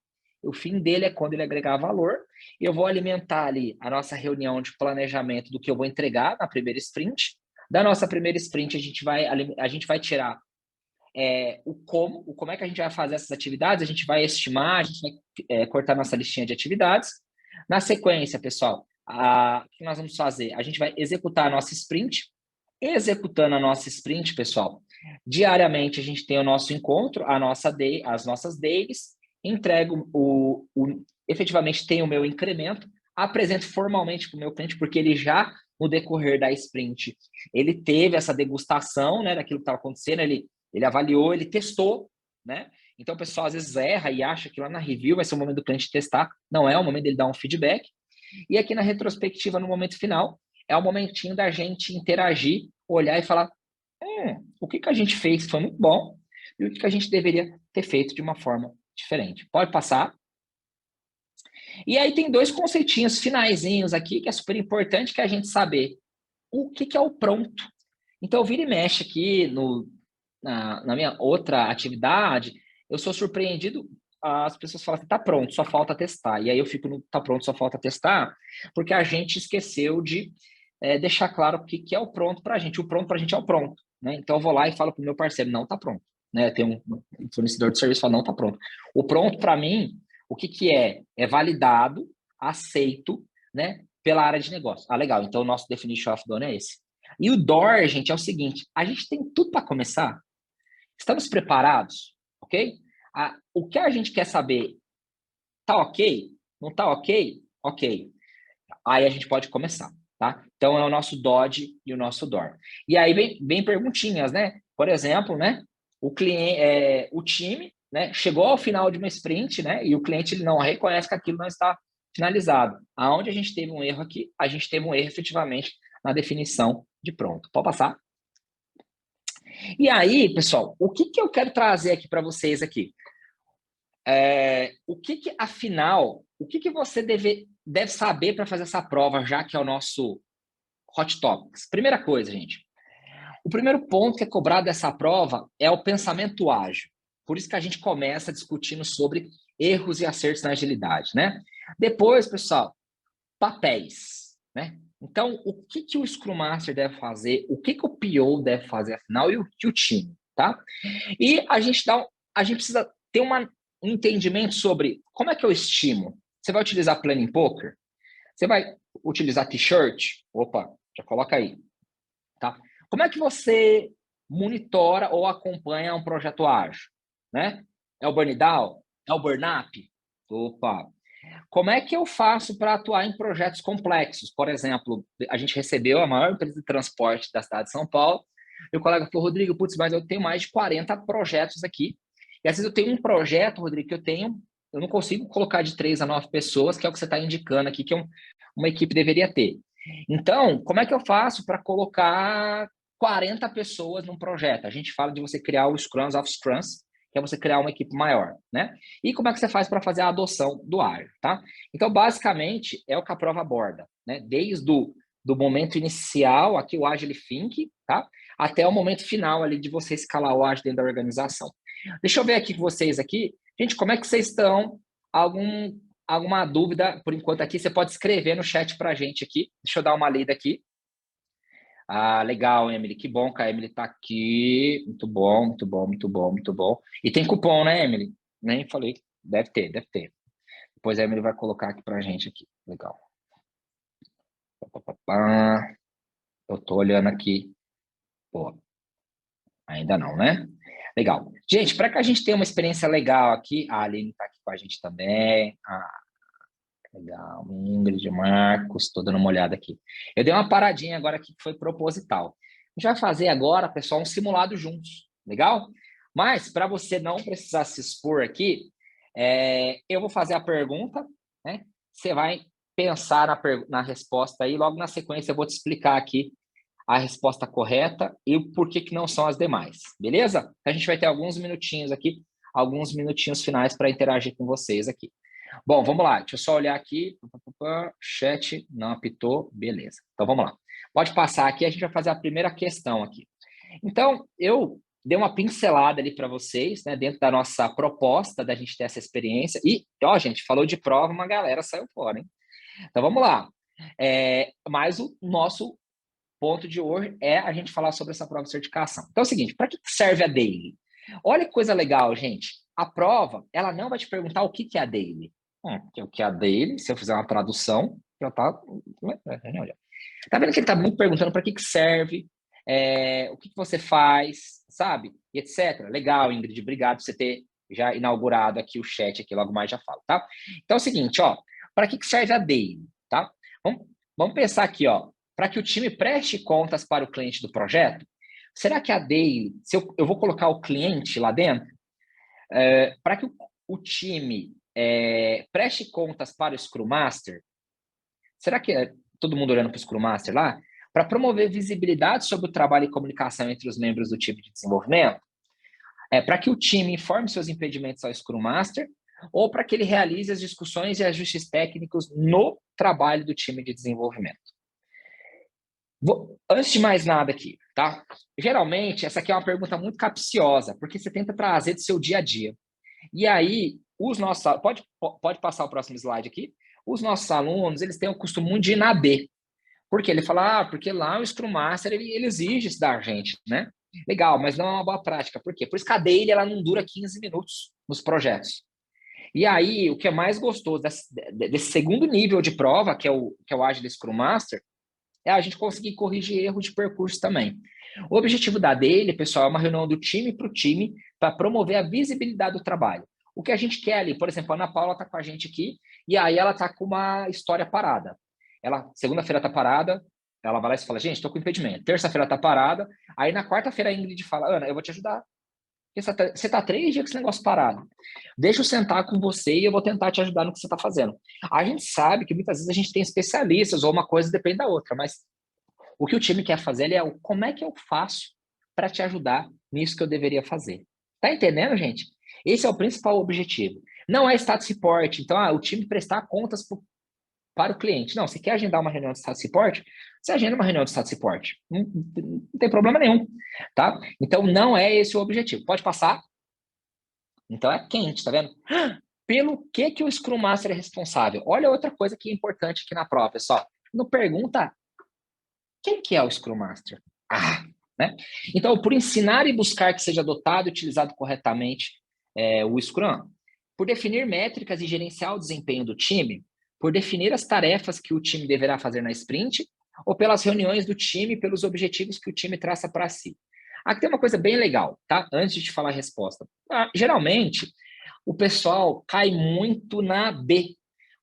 O fim dele é quando ele agregar valor. Eu vou alimentar ali a nossa reunião de planejamento do que eu vou entregar na primeira sprint. Da nossa primeira sprint, a gente vai tirar como é que a gente vai fazer essas atividades, a gente vai estimar, a gente vai cortar nossa listinha de atividades. Na sequência, pessoal, o que nós vamos fazer? A gente vai executar a nossa sprint. Executando a nossa sprint, pessoal, diariamente a gente tem o nosso encontro, as nossas dailies, entrego efetivamente tem o meu incremento, apresento formalmente para o meu cliente, porque ele já, no decorrer da sprint, ele teve essa degustação, né, daquilo que estava acontecendo, ele avaliou, ele testou, né? Então, o pessoal às vezes erra e acha que lá na review vai ser o momento do cliente testar. Não é o momento dele dar um feedback. E aqui na retrospectiva, no momento final, é o momentinho da gente interagir, olhar e falar o que a gente fez foi muito bom e o que a gente deveria ter feito de uma forma diferente. Pode passar. E aí tem 2 conceitinhos finaizinhos aqui que é super importante que a gente saber o que é o pronto. Então, vira e mexe aqui na minha outra atividade, eu sou surpreendido, as pessoas falam assim, tá pronto, só falta testar. E aí eu fico no tá pronto, só falta testar, porque a gente esqueceu de deixar claro o que é o pronto para a gente. O pronto para a gente é o pronto, né? Então eu vou lá e falo para o meu parceiro, não tá pronto. Né? Tem um fornecedor de serviço que fala, não tá pronto. O pronto, para mim, o que é? É validado, aceito, né? Pela área de negócio. Ah, legal, então o nosso definition of done é esse. E o door, gente, é o seguinte, a gente tem tudo para começar. Estamos preparados, ok? O que a gente quer saber, tá ok? Não tá ok? Ok. Aí a gente pode começar, tá? Então é o nosso Dodge e o nosso DOR. E aí vem perguntinhas, né? Por exemplo, né? O cliente, o time, né? Chegou ao final de uma sprint, né? E o cliente ele não reconhece que aquilo não está finalizado. Aonde a gente teve um erro aqui? A gente teve um erro efetivamente na definição de pronto. Pode passar? E aí, pessoal, o que eu quero trazer aqui para vocês aqui? Afinal, o que você deve saber para fazer essa prova, já que é o nosso Hot Topics? Primeira coisa, gente. O primeiro ponto que é cobrado dessa prova é o pensamento ágil. Por isso que a gente começa discutindo sobre erros e acertos na agilidade, né? Depois, pessoal, papéis, né? Então, o que o Scrum Master deve fazer, o que o PO deve fazer, afinal, e o que o time, tá? E a gente precisa ter um entendimento sobre como é que eu estimo. Você vai utilizar Planning Poker? Você vai utilizar T-shirt? Opa, já coloca aí, tá? Como é que você monitora ou acompanha um projeto ágil, né? É o burn down? É o burn up? Opa! Como é que eu faço para atuar em projetos complexos? Por exemplo, a gente recebeu a maior empresa de transporte da cidade de São Paulo, e o colega falou, Rodrigo, putz, mas eu tenho mais de 40 projetos aqui. E às vezes eu tenho um projeto, Rodrigo, que eu não consigo colocar de 3 a 9 pessoas, que é o que você está indicando aqui, que uma equipe deveria ter. Então, como é que eu faço para colocar 40 pessoas num projeto? A gente fala de você criar o Scrums of Scrums, que é você criar uma equipe maior, né? E como é que você faz para fazer a adoção do ágil, tá? Então, basicamente, é o que a prova aborda, né? Desde do momento inicial, aqui o Agile Think, tá? Até o momento final ali de você escalar o ágil dentro da organização. Deixa eu ver aqui com vocês aqui. Gente, como é que vocês estão? Alguma dúvida, por enquanto, aqui? Você pode escrever no chat para a gente aqui. Deixa eu dar uma lida aqui. Ah, legal, Emily. Que bom que a Emily está aqui. Muito bom, muito bom, muito bom, muito bom. E tem cupom, né, Emily? Nem falei. Deve ter, deve ter. Depois a Emily vai colocar aqui para a gente aqui. Legal. Eu tô olhando aqui. Pô, ainda não, né? Legal. Gente, para que a gente tenha uma experiência legal aqui, a Aline está aqui com a gente também. Legal. Ingrid, Marcos, estou dando uma olhada aqui. Eu dei uma paradinha agora aqui que foi proposital. A gente vai fazer agora, pessoal, um simulado juntos. Legal? Mas, para você não precisar se expor aqui, eu vou fazer a pergunta, né? Você vai pensar na resposta aí, logo na sequência eu vou te explicar aqui a resposta correta e o porquê que não são as demais, beleza? A gente vai ter alguns minutinhos aqui, alguns minutinhos finais para interagir com vocês aqui. Bom, vamos lá, deixa eu só olhar aqui, chat não apitou, beleza. Então vamos lá. Pode passar aqui, a gente vai fazer a primeira questão aqui. Então, eu dei uma pincelada ali para vocês, né, dentro da nossa proposta da gente ter essa experiência. E, ó, gente, falou de prova, uma galera saiu fora, hein? Então vamos lá. Mas o nosso ponto de hoje é a gente falar sobre essa prova de certificação. Então é o seguinte, para que serve a Daily? Olha que coisa legal, gente. A prova, ela não vai te perguntar o que é a Daily. O que é a Daily, se eu fizer uma tradução, já tá... Tá vendo que ele tá muito perguntando para que serve, o que você faz, sabe? E etc. Legal, Ingrid, obrigado por você ter já inaugurado aqui o chat, aqui logo mais já falo, tá? Então é o seguinte, ó, para que serve a Daily, tá? Vamos pensar aqui, ó, para que o time preste contas para o cliente do projeto, será que a Daily, se eu vou colocar o cliente lá dentro, para que o time preste contas para o Scrum Master, será que todo mundo olhando para o Scrum Master lá? Para promover visibilidade sobre o trabalho e comunicação entre os membros do time de desenvolvimento? Para que o time informe seus impedimentos ao Scrum Master ou para que ele realize as discussões e ajustes técnicos no trabalho do time de desenvolvimento? Antes de mais nada aqui, tá? Geralmente, essa aqui é uma pergunta muito capciosa, porque você tenta trazer do seu dia a dia. E aí, os nossos... Pode passar o próximo slide aqui. Os nossos alunos, eles têm o costume de ir na B. Por quê? Ele fala, porque lá o Scrum Master, ele exige isso da gente, né? Legal, mas não é uma boa prática. Por quê? Por isso que a daily, ela não dura 15 minutos nos projetos. E aí, o que é mais gostoso desse segundo nível de prova, que é o Agile Scrum Master, é a gente conseguir corrigir erros de percurso também. O objetivo da daily, pessoal, é uma reunião do time para o time para promover a visibilidade do trabalho. O que a gente quer ali, por exemplo, a Ana Paula está com a gente aqui e aí ela está com uma história parada. Ela, segunda-feira está parada, ela vai lá e fala, gente, estou com impedimento. Terça-feira está parada, aí na quarta-feira a Ingrid fala, Ana, eu vou te ajudar. Você está 3 dias com esse negócio parado. Deixa eu sentar com você e eu vou tentar te ajudar no que você está fazendo. A gente sabe que muitas vezes a gente tem especialistas ou uma coisa depende da outra, mas o que o time quer fazer é como é que eu faço para te ajudar nisso que eu deveria fazer. Tá entendendo, gente? Esse é o principal objetivo. Não é status report. Então, o time prestar contas para o cliente. Não, você quer agendar uma reunião de status report? Você agenda uma reunião de status report. Não tem problema nenhum, tá? Então, não é esse o objetivo. Pode passar? Então, é quente, tá vendo? Pelo que o Scrum Master é responsável? Olha outra coisa que é importante aqui na prova, pessoal. Não pergunta quem que é o Scrum Master? Né? Então, por ensinar e buscar que seja adotado e utilizado corretamente o Scrum, por definir métricas e gerenciar o desempenho do time, por definir as tarefas que o time deverá fazer na sprint, ou pelas reuniões do time, pelos objetivos que o time traça para si. Aqui tem uma coisa bem legal, tá? Antes de te falar a resposta. Geralmente, o pessoal cai muito na B,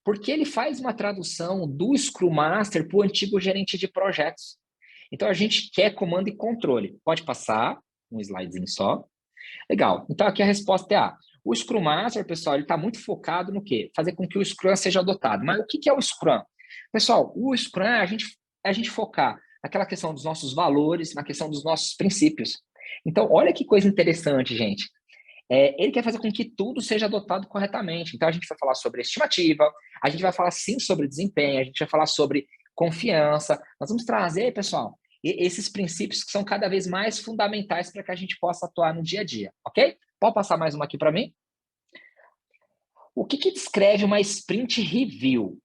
porque ele faz uma tradução do Scrum Master para o antigo gerente de projetos. Então, a gente quer comando e controle. Pode passar um slidezinho só. Legal. Então, aqui a resposta é A. O Scrum Master, pessoal, ele está muito focado no quê? Fazer com que o Scrum seja adotado. Mas o que é o Scrum? Pessoal, o Scrum é a gente focar naquela questão dos nossos valores, na questão dos nossos princípios. Então, olha que coisa interessante, gente. Ele quer fazer com que tudo seja adotado corretamente. Então, a gente vai falar sobre estimativa, a gente vai falar, sim, sobre desempenho, a gente vai falar sobre confiança. Nós vamos trazer, pessoal, esses princípios que são cada vez mais fundamentais para que a gente possa atuar no dia a dia, ok? Pode passar mais uma aqui para mim? O que descreve uma sprint review?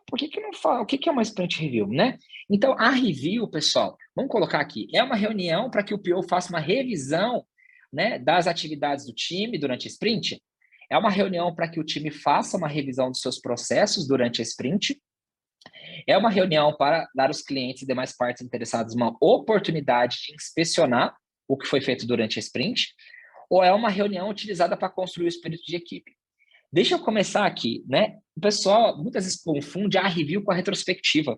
Por que não fala? O que é uma sprint review, né? Então, a review, pessoal, vamos colocar aqui, é uma reunião para que o PO faça uma revisão, né, das atividades do time durante a sprint. É uma reunião para que o time faça uma revisão dos seus processos durante a sprint. É uma reunião para dar aos clientes e demais partes interessadas uma oportunidade de inspecionar o que foi feito durante a sprint. Ou é uma reunião utilizada para construir o espírito de equipe. Deixa eu começar aqui, né? O pessoal muitas vezes confunde a review com a retrospectiva.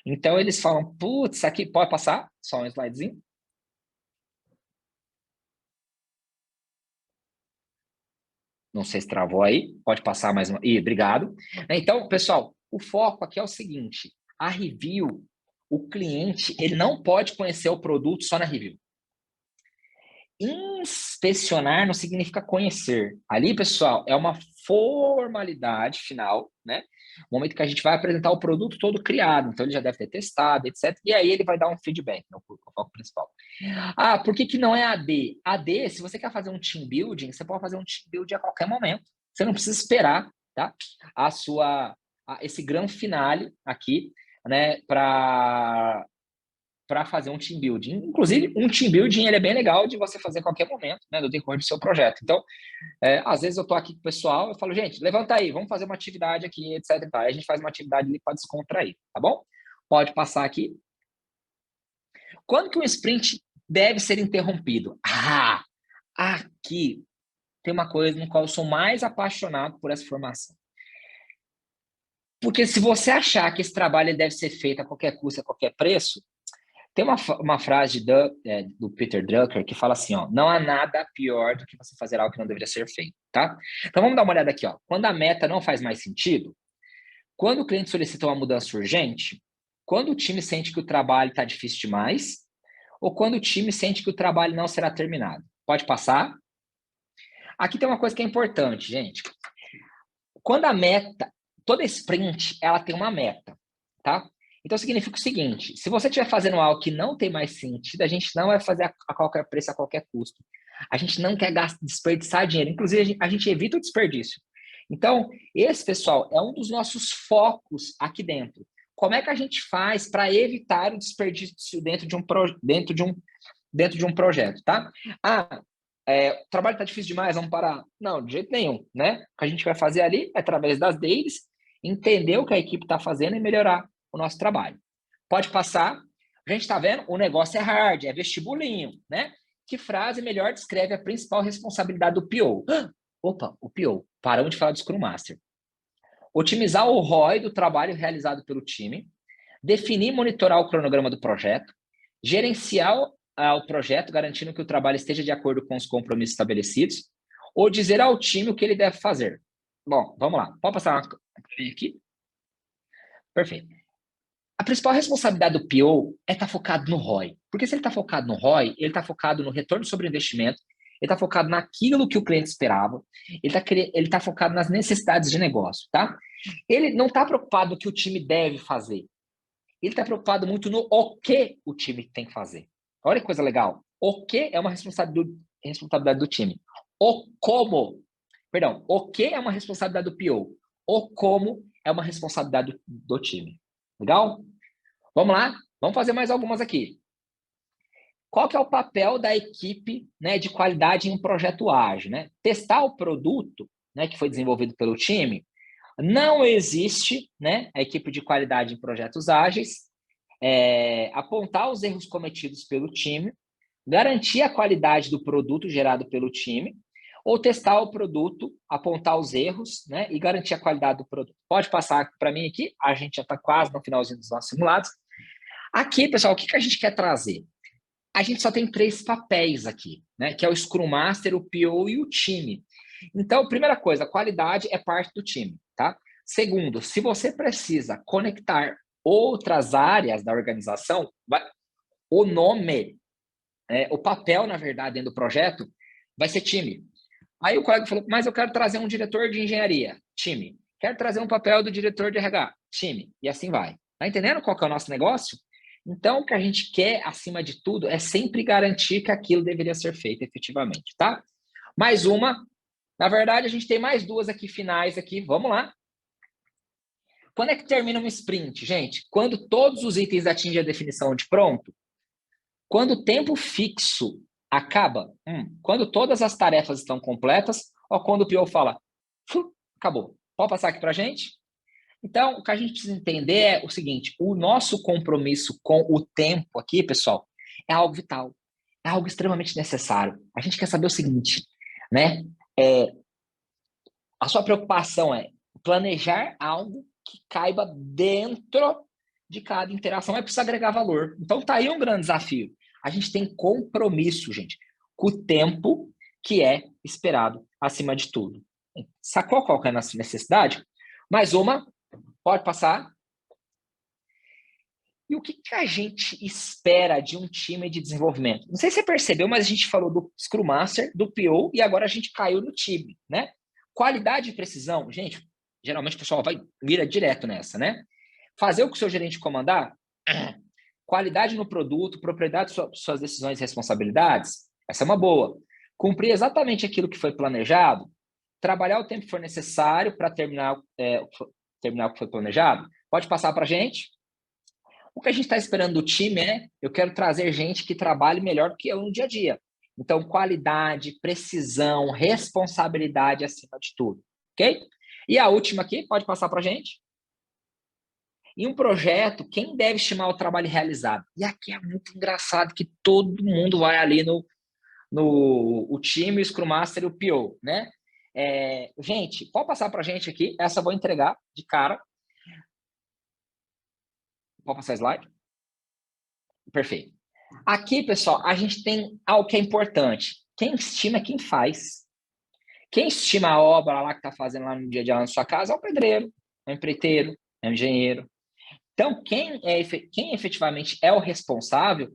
Então, eles falam, putz, aqui pode passar? Só um slidezinho. Não sei se travou aí. Pode passar mais uma. Obrigado. Então, pessoal, o foco aqui é o seguinte. A review, o cliente, ele não pode conhecer o produto só na review. Inspecionar não significa conhecer. Ali, pessoal, é uma formalidade final, né? No momento que a gente vai apresentar o produto todo criado, então ele já deve ter testado, etc. E aí ele vai dar um feedback no foco principal. Por que não é AD? AD, se você quer fazer um team building, você pode fazer um team building a qualquer momento. Você não precisa esperar, tá? Esse grande finale aqui, né? Para fazer um team building. Inclusive, um team building ele é bem legal de você fazer a qualquer momento, né, do decorrer do seu projeto. Então, às vezes eu estou aqui com o pessoal, eu falo, gente, levanta aí, vamos fazer uma atividade aqui, etc. E tal. Aí a gente faz uma atividade ali para descontrair, tá bom? Pode passar aqui. Quando que um sprint deve ser interrompido? Aqui tem uma coisa no qual eu sou mais apaixonado por essa formação. Porque se você achar que esse trabalho deve ser feito a qualquer custo, a qualquer preço, tem uma frase do Peter Drucker que fala assim, ó, não há nada pior do que você fazer algo que não deveria ser feito, tá? Então vamos dar uma olhada aqui, ó. Quando a meta não faz mais sentido, quando o cliente solicita uma mudança urgente, quando o time sente que o trabalho está difícil demais, ou quando o time sente que o trabalho não será terminado. Pode passar? Aqui tem uma coisa que é importante, gente. Quando a meta, toda sprint, ela tem uma meta, tá? Então, significa o seguinte, se você estiver fazendo algo que não tem mais sentido, a gente não vai fazer a qualquer preço, a qualquer custo. A gente não quer desperdiçar dinheiro. Inclusive, a gente evita o desperdício. Então, esse, pessoal, é um dos nossos focos aqui dentro. Como é que a gente faz para evitar o desperdício dentro de um projeto, tá? O trabalho está difícil demais, vamos parar. Não, de jeito nenhum, né? O que a gente vai fazer ali é, através das dailies, entender o que a equipe está fazendo e melhorar o nosso trabalho. Pode passar. A gente está vendo? O negócio é hard, é vestibulinho, né? Que frase melhor descreve a principal responsabilidade do PO? Opa, o PO. Paramos de falar do Scrum Master. Otimizar o ROI do trabalho realizado pelo time, definir e monitorar o cronograma do projeto, gerenciar o projeto, garantindo que o trabalho esteja de acordo com os compromissos estabelecidos, ou dizer ao time o que ele deve fazer. Bom, vamos lá. Pode passar aqui? Perfeito. A principal responsabilidade do PO é estar focado no ROI. Porque se ele está focado no ROI, ele está focado no retorno sobre o investimento, ele está focado naquilo que o cliente esperava, ele tá focado nas necessidades de negócio, tá? Ele não está preocupado no que o time deve fazer. Ele está preocupado muito no o que o time tem que fazer. Olha que coisa legal. O que é uma responsabilidade do time. O que é uma responsabilidade do PO. O como é uma responsabilidade do time. Legal? Vamos lá? Vamos fazer mais algumas aqui. Qual que é o papel da equipe, né, de qualidade em um projeto ágil? Né? Testar o produto, né, que foi desenvolvido pelo time. Não existe, né, a equipe de qualidade em projetos ágeis. Apontar os erros cometidos pelo time, garantir a qualidade do produto gerado pelo time, ou testar o produto, apontar os erros, né, e garantir a qualidade do produto. Pode passar para mim aqui, a gente já está quase no finalzinho dos nossos simulados. Aqui, pessoal, o que a gente quer trazer? A gente só tem 3 papéis aqui, né, que é o Scrum Master, o PO e o time. Então, primeira coisa, a qualidade é parte do time, tá? Segundo, se você precisa conectar outras áreas da organização, o nome, o papel, na verdade, dentro do projeto, vai ser time. Aí o colega falou, mas eu quero trazer um diretor de engenharia, time. Quero trazer um papel do diretor de RH, time. E assim vai. Tá entendendo qual que é o nosso negócio? Então, o que a gente quer, acima de tudo, é sempre garantir que aquilo deveria ser feito efetivamente, tá? Mais uma. Na verdade, a gente tem mais 2 aqui finais aqui. Vamos lá. Quando é que termina um sprint, gente? Quando todos os itens atingem a definição de pronto? Quando o tempo fixo acaba? Quando todas as tarefas estão completas? Ou quando o PO fala, acabou. Pode passar aqui para a gente? Então, o que a gente precisa entender é o seguinte, o nosso compromisso com o tempo aqui, pessoal, é algo vital, é algo extremamente necessário. A gente quer saber o seguinte, né? A sua preocupação é planejar algo que caiba dentro de cada interação, precisa agregar valor. Então, tá aí um grande desafio. A gente tem compromisso, gente, com o tempo que é esperado acima de tudo. Sacou qual que é a nossa necessidade? Mais uma, pode passar. E o que a gente espera de um time de desenvolvimento? Não sei se você percebeu, mas a gente falou do Scrum Master, do PO, e agora a gente caiu no time, né? Qualidade e precisão, gente, geralmente o pessoal mira direto nessa, né? Fazer o que o seu gerente comandar, qualidade no produto, propriedade de suas decisões e responsabilidades, essa é uma boa. Cumprir exatamente aquilo que foi planejado, trabalhar o tempo que for necessário para terminar o que foi planejado. Pode passar para a gente. O que a gente está esperando do time eu quero trazer gente que trabalhe melhor do que eu no dia a dia. Então, qualidade, precisão, responsabilidade acima de tudo, ok? E a última aqui, pode passar para a gente. Em um projeto, quem deve estimar o trabalho realizado? E aqui é muito engraçado que todo mundo vai ali no o time, o Scrum Master e o PO, né? Gente, pode passar para a gente aqui, essa eu vou entregar de cara. Pode passar o slide? Perfeito. Aqui, pessoal, a gente tem algo que é importante. Quem estima é quem faz. Quem estima a obra lá que está fazendo lá no dia a dia lá na sua casa é o pedreiro, é o empreiteiro, é o engenheiro. Então, quem efetivamente é o responsável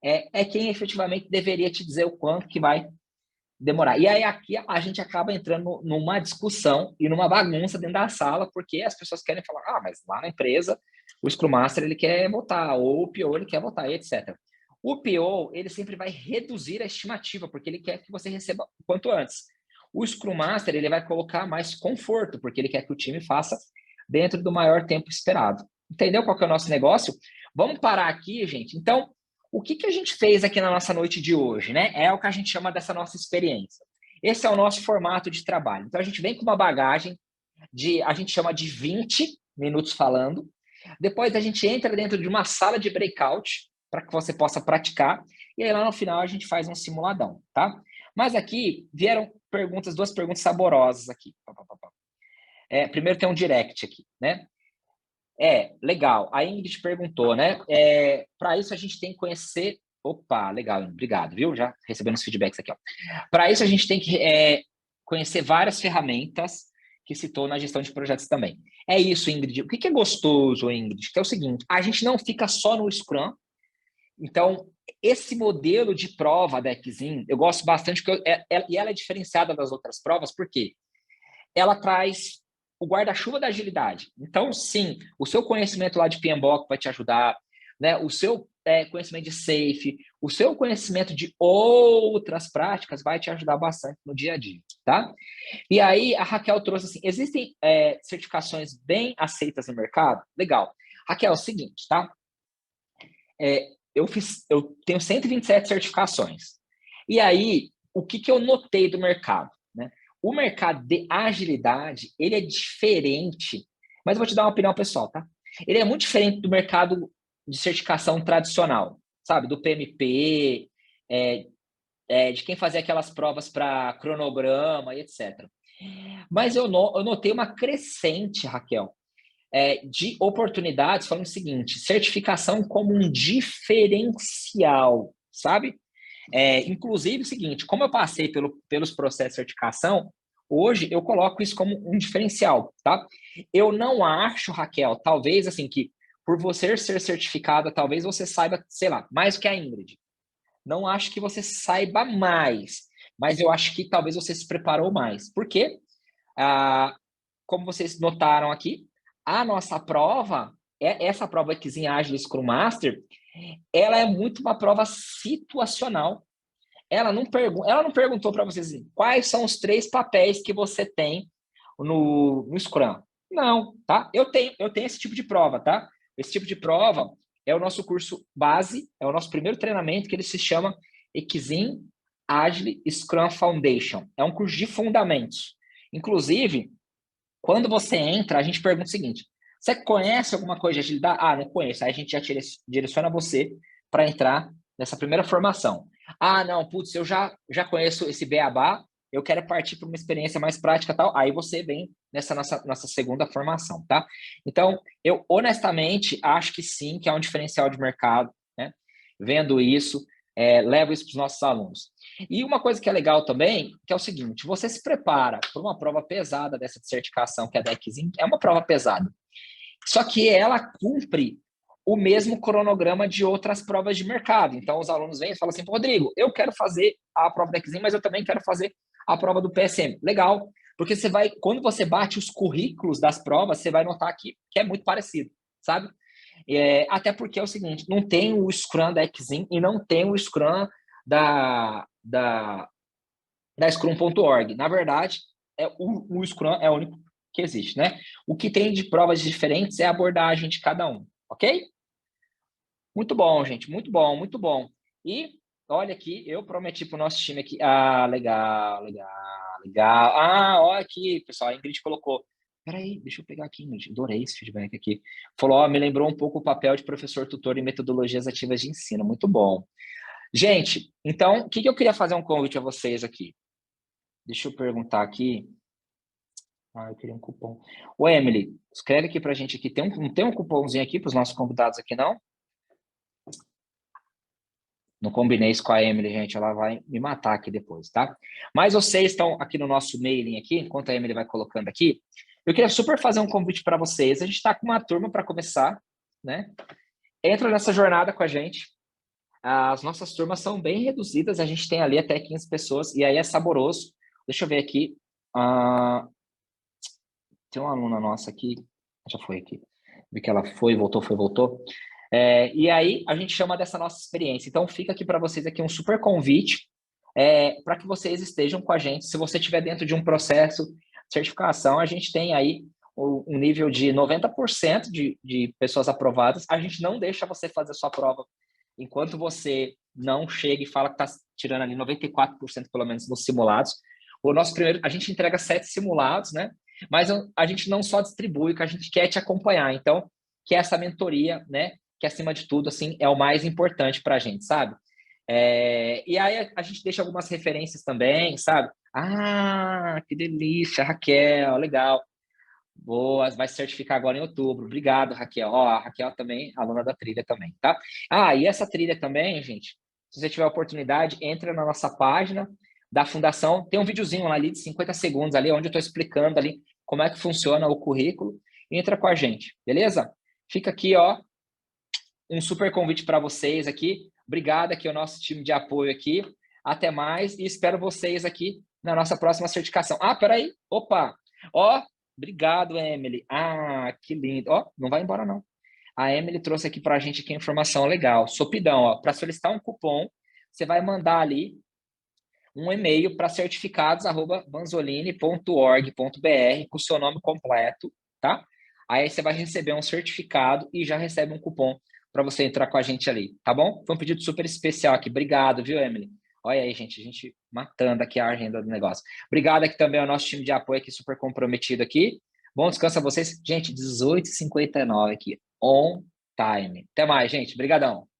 é quem efetivamente deveria te dizer o quanto que vai demorar. E aí aqui a gente acaba entrando numa discussão e numa bagunça dentro da sala, porque as pessoas querem falar, mas lá na empresa o Scrum Master ele quer votar, ou o PO ele quer votar, etc. O PO ele sempre vai reduzir a estimativa, porque ele quer que você receba o quanto antes. O Scrum Master ele vai colocar mais conforto, porque ele quer que o time faça dentro do maior tempo esperado. Entendeu qual que é o nosso negócio? Vamos parar aqui, gente. Então, o que a gente fez aqui na nossa noite de hoje, né? É o que a gente chama dessa nossa experiência. Esse é o nosso formato de trabalho. Então, a gente vem com uma bagagem a gente chama de 20 minutos falando. Depois a gente entra dentro de uma sala de breakout para que você possa praticar. E aí lá no final a gente faz um simuladão, tá? Mas aqui vieram duas perguntas saborosas aqui. Primeiro tem um direct aqui, né? Legal. A Ingrid perguntou, né? Para isso a gente tem que conhecer... Opa, legal, obrigado, viu? Já recebendo os feedbacks aqui, ó. Para isso a gente tem que conhecer várias ferramentas que citou na gestão de projetos também. É isso, Ingrid. O que é gostoso, Ingrid? Que é o seguinte, a gente não fica só no Scrum. Então, esse modelo de prova da Exim, eu gosto bastante, e ela é diferenciada das outras provas, porque ela traz o guarda-chuva da agilidade. Então, sim, o seu conhecimento lá de PMBOK vai te ajudar, né? O seu conhecimento de SAFe, o seu conhecimento de outras práticas vai te ajudar bastante no dia a dia, tá? E aí, a Raquel trouxe assim, existem certificações bem aceitas no mercado? Legal. Raquel, é o seguinte, tá? Eu tenho 127 certificações. E aí, o que eu notei do mercado, né? O mercado de agilidade, ele é diferente, mas eu vou te dar uma opinião pessoal, tá? Ele é muito diferente do mercado de certificação tradicional, sabe? Do PMP, de quem fazia aquelas provas para cronograma e etc. Mas eu notei uma crescente, Raquel, de oportunidades, falando o seguinte, certificação como um diferencial, sabe? Inclusive, o seguinte, como eu passei pelos processos de certificação, hoje eu coloco isso como um diferencial, tá? Eu não acho, Raquel, talvez assim, que por você ser certificada, talvez você saiba, sei lá, mais do que a Ingrid. Não acho que você saiba mais, mas eu acho que talvez você se preparou mais. Por quê? Como vocês notaram aqui, a nossa prova, essa prova aqui em Agile Scrum Master, ela é muito uma prova situacional. Ela não perguntou para vocês assim, quais são os 3 papéis que você tem no Scrum. Não, tá? Eu tenho esse tipo de prova, tá? Esse tipo de prova é o nosso curso base, é o nosso primeiro treinamento, que ele se chama Exim Agile Scrum Foundation. É um curso de fundamentos. Inclusive, quando você entra, a gente pergunta o seguinte, você conhece alguma coisa de agilidade? Ah, não conheço. Aí a gente já direciona você para entrar nessa primeira formação. Ah, não, putz, eu já conheço esse beabá, eu quero partir para uma experiência mais prática e tal. Aí você vem nessa nossa segunda formação, tá? Então, eu honestamente acho que sim, que é um diferencial de mercado, né? Vendo isso, levo isso para os nossos alunos. E uma coisa que é legal também, que é o seguinte, você se prepara para uma prova pesada dessa de certificação, que é a da Exim, é uma prova pesada. Só que ela cumpre o mesmo cronograma de outras provas de mercado. Então, os alunos vêm e falam assim, Rodrigo, eu quero fazer a prova da Exim, mas eu também quero fazer a prova do PSM. Legal, porque quando você bate os currículos das provas, você vai notar que é muito parecido, sabe? Até porque é o seguinte, não tem o Scrum da Exim e não tem o Scrum da Scrum.org. Na verdade, o Scrum é o único que existe, né? O que tem de provas diferentes é a abordagem de cada um, ok? Muito bom, gente, muito bom, muito bom. E olha aqui, eu prometi para o nosso time aqui. Ah, legal, legal, legal. Ah, olha aqui, pessoal, a Ingrid colocou. Peraí, deixa eu pegar aqui, Ingrid. Adorei esse feedback aqui. Falou, me lembrou um pouco o papel de professor tutor em metodologias ativas de ensino. Muito bom. Gente, então, o que eu queria fazer um convite a vocês aqui? Deixa eu perguntar aqui. Eu queria um cupom. Ô, Emily, escreve aqui pra gente aqui. Não tem um cupomzinho aqui para os nossos convidados aqui, não? Não combinei isso com a Emily, gente. Ela vai me matar aqui depois, tá? Mas vocês estão aqui no nosso mailing aqui, enquanto a Emily vai colocando aqui. Eu queria super fazer um convite para vocês. A gente está com uma turma para começar, né? Entra nessa jornada com a gente. As nossas turmas são bem reduzidas. A gente tem ali até 15 pessoas. E aí é saboroso. Deixa eu ver aqui. Tem uma aluna nossa aqui. Já foi aqui. Vi que ela foi, voltou, foi, voltou. E aí, a gente chama dessa nossa experiência. Então, fica aqui para vocês aqui um super convite para que vocês estejam com a gente. Se você estiver dentro de um processo de certificação, a gente tem aí um nível de 90% de pessoas aprovadas. A gente não deixa você fazer a sua prova enquanto você não chega e fala que está tirando ali 94% pelo menos nos simulados. O nosso primeiro, a gente entrega 7 simulados, né? Mas a gente não só distribui, que a gente quer te acompanhar. Então, que é essa mentoria, né? Que acima de tudo, assim, é o mais importante para a gente, sabe? E aí a gente deixa algumas referências também, sabe? Ah, que delícia, Raquel, legal. Boa, vai se certificar agora em outubro. Obrigado, Raquel. Ó, a Raquel também, aluna da trilha também, tá? E essa trilha também, gente, se você tiver oportunidade, entra na nossa página da Fundação. Tem um videozinho lá ali de 50 segundos ali, onde eu estou explicando ali como é que funciona o currículo. Entra com a gente, beleza? Fica aqui, ó, um super convite para vocês aqui. Obrigado aqui ao nosso time de apoio aqui. Até mais e espero vocês aqui na nossa próxima certificação. Peraí. Opa. Ó, obrigado, Emily. Que lindo. Ó, não vai embora, não. A Emily trouxe aqui para a gente aqui informação legal. Sopidão, ó. Para solicitar um cupom, você vai mandar ali um e-mail para certificados@vanzolini.org.br com o seu nome completo, tá? Aí você vai receber um certificado e já recebe um cupom para você entrar com a gente ali, tá bom? Foi um pedido super especial aqui. Obrigado, viu, Emily? Olha aí, gente, a gente matando aqui a agenda do negócio. Obrigado aqui também ao nosso time de apoio aqui, super comprometido aqui. Bom descanso a vocês. Gente, 18h59 aqui, on time. Até mais, gente. Obrigadão.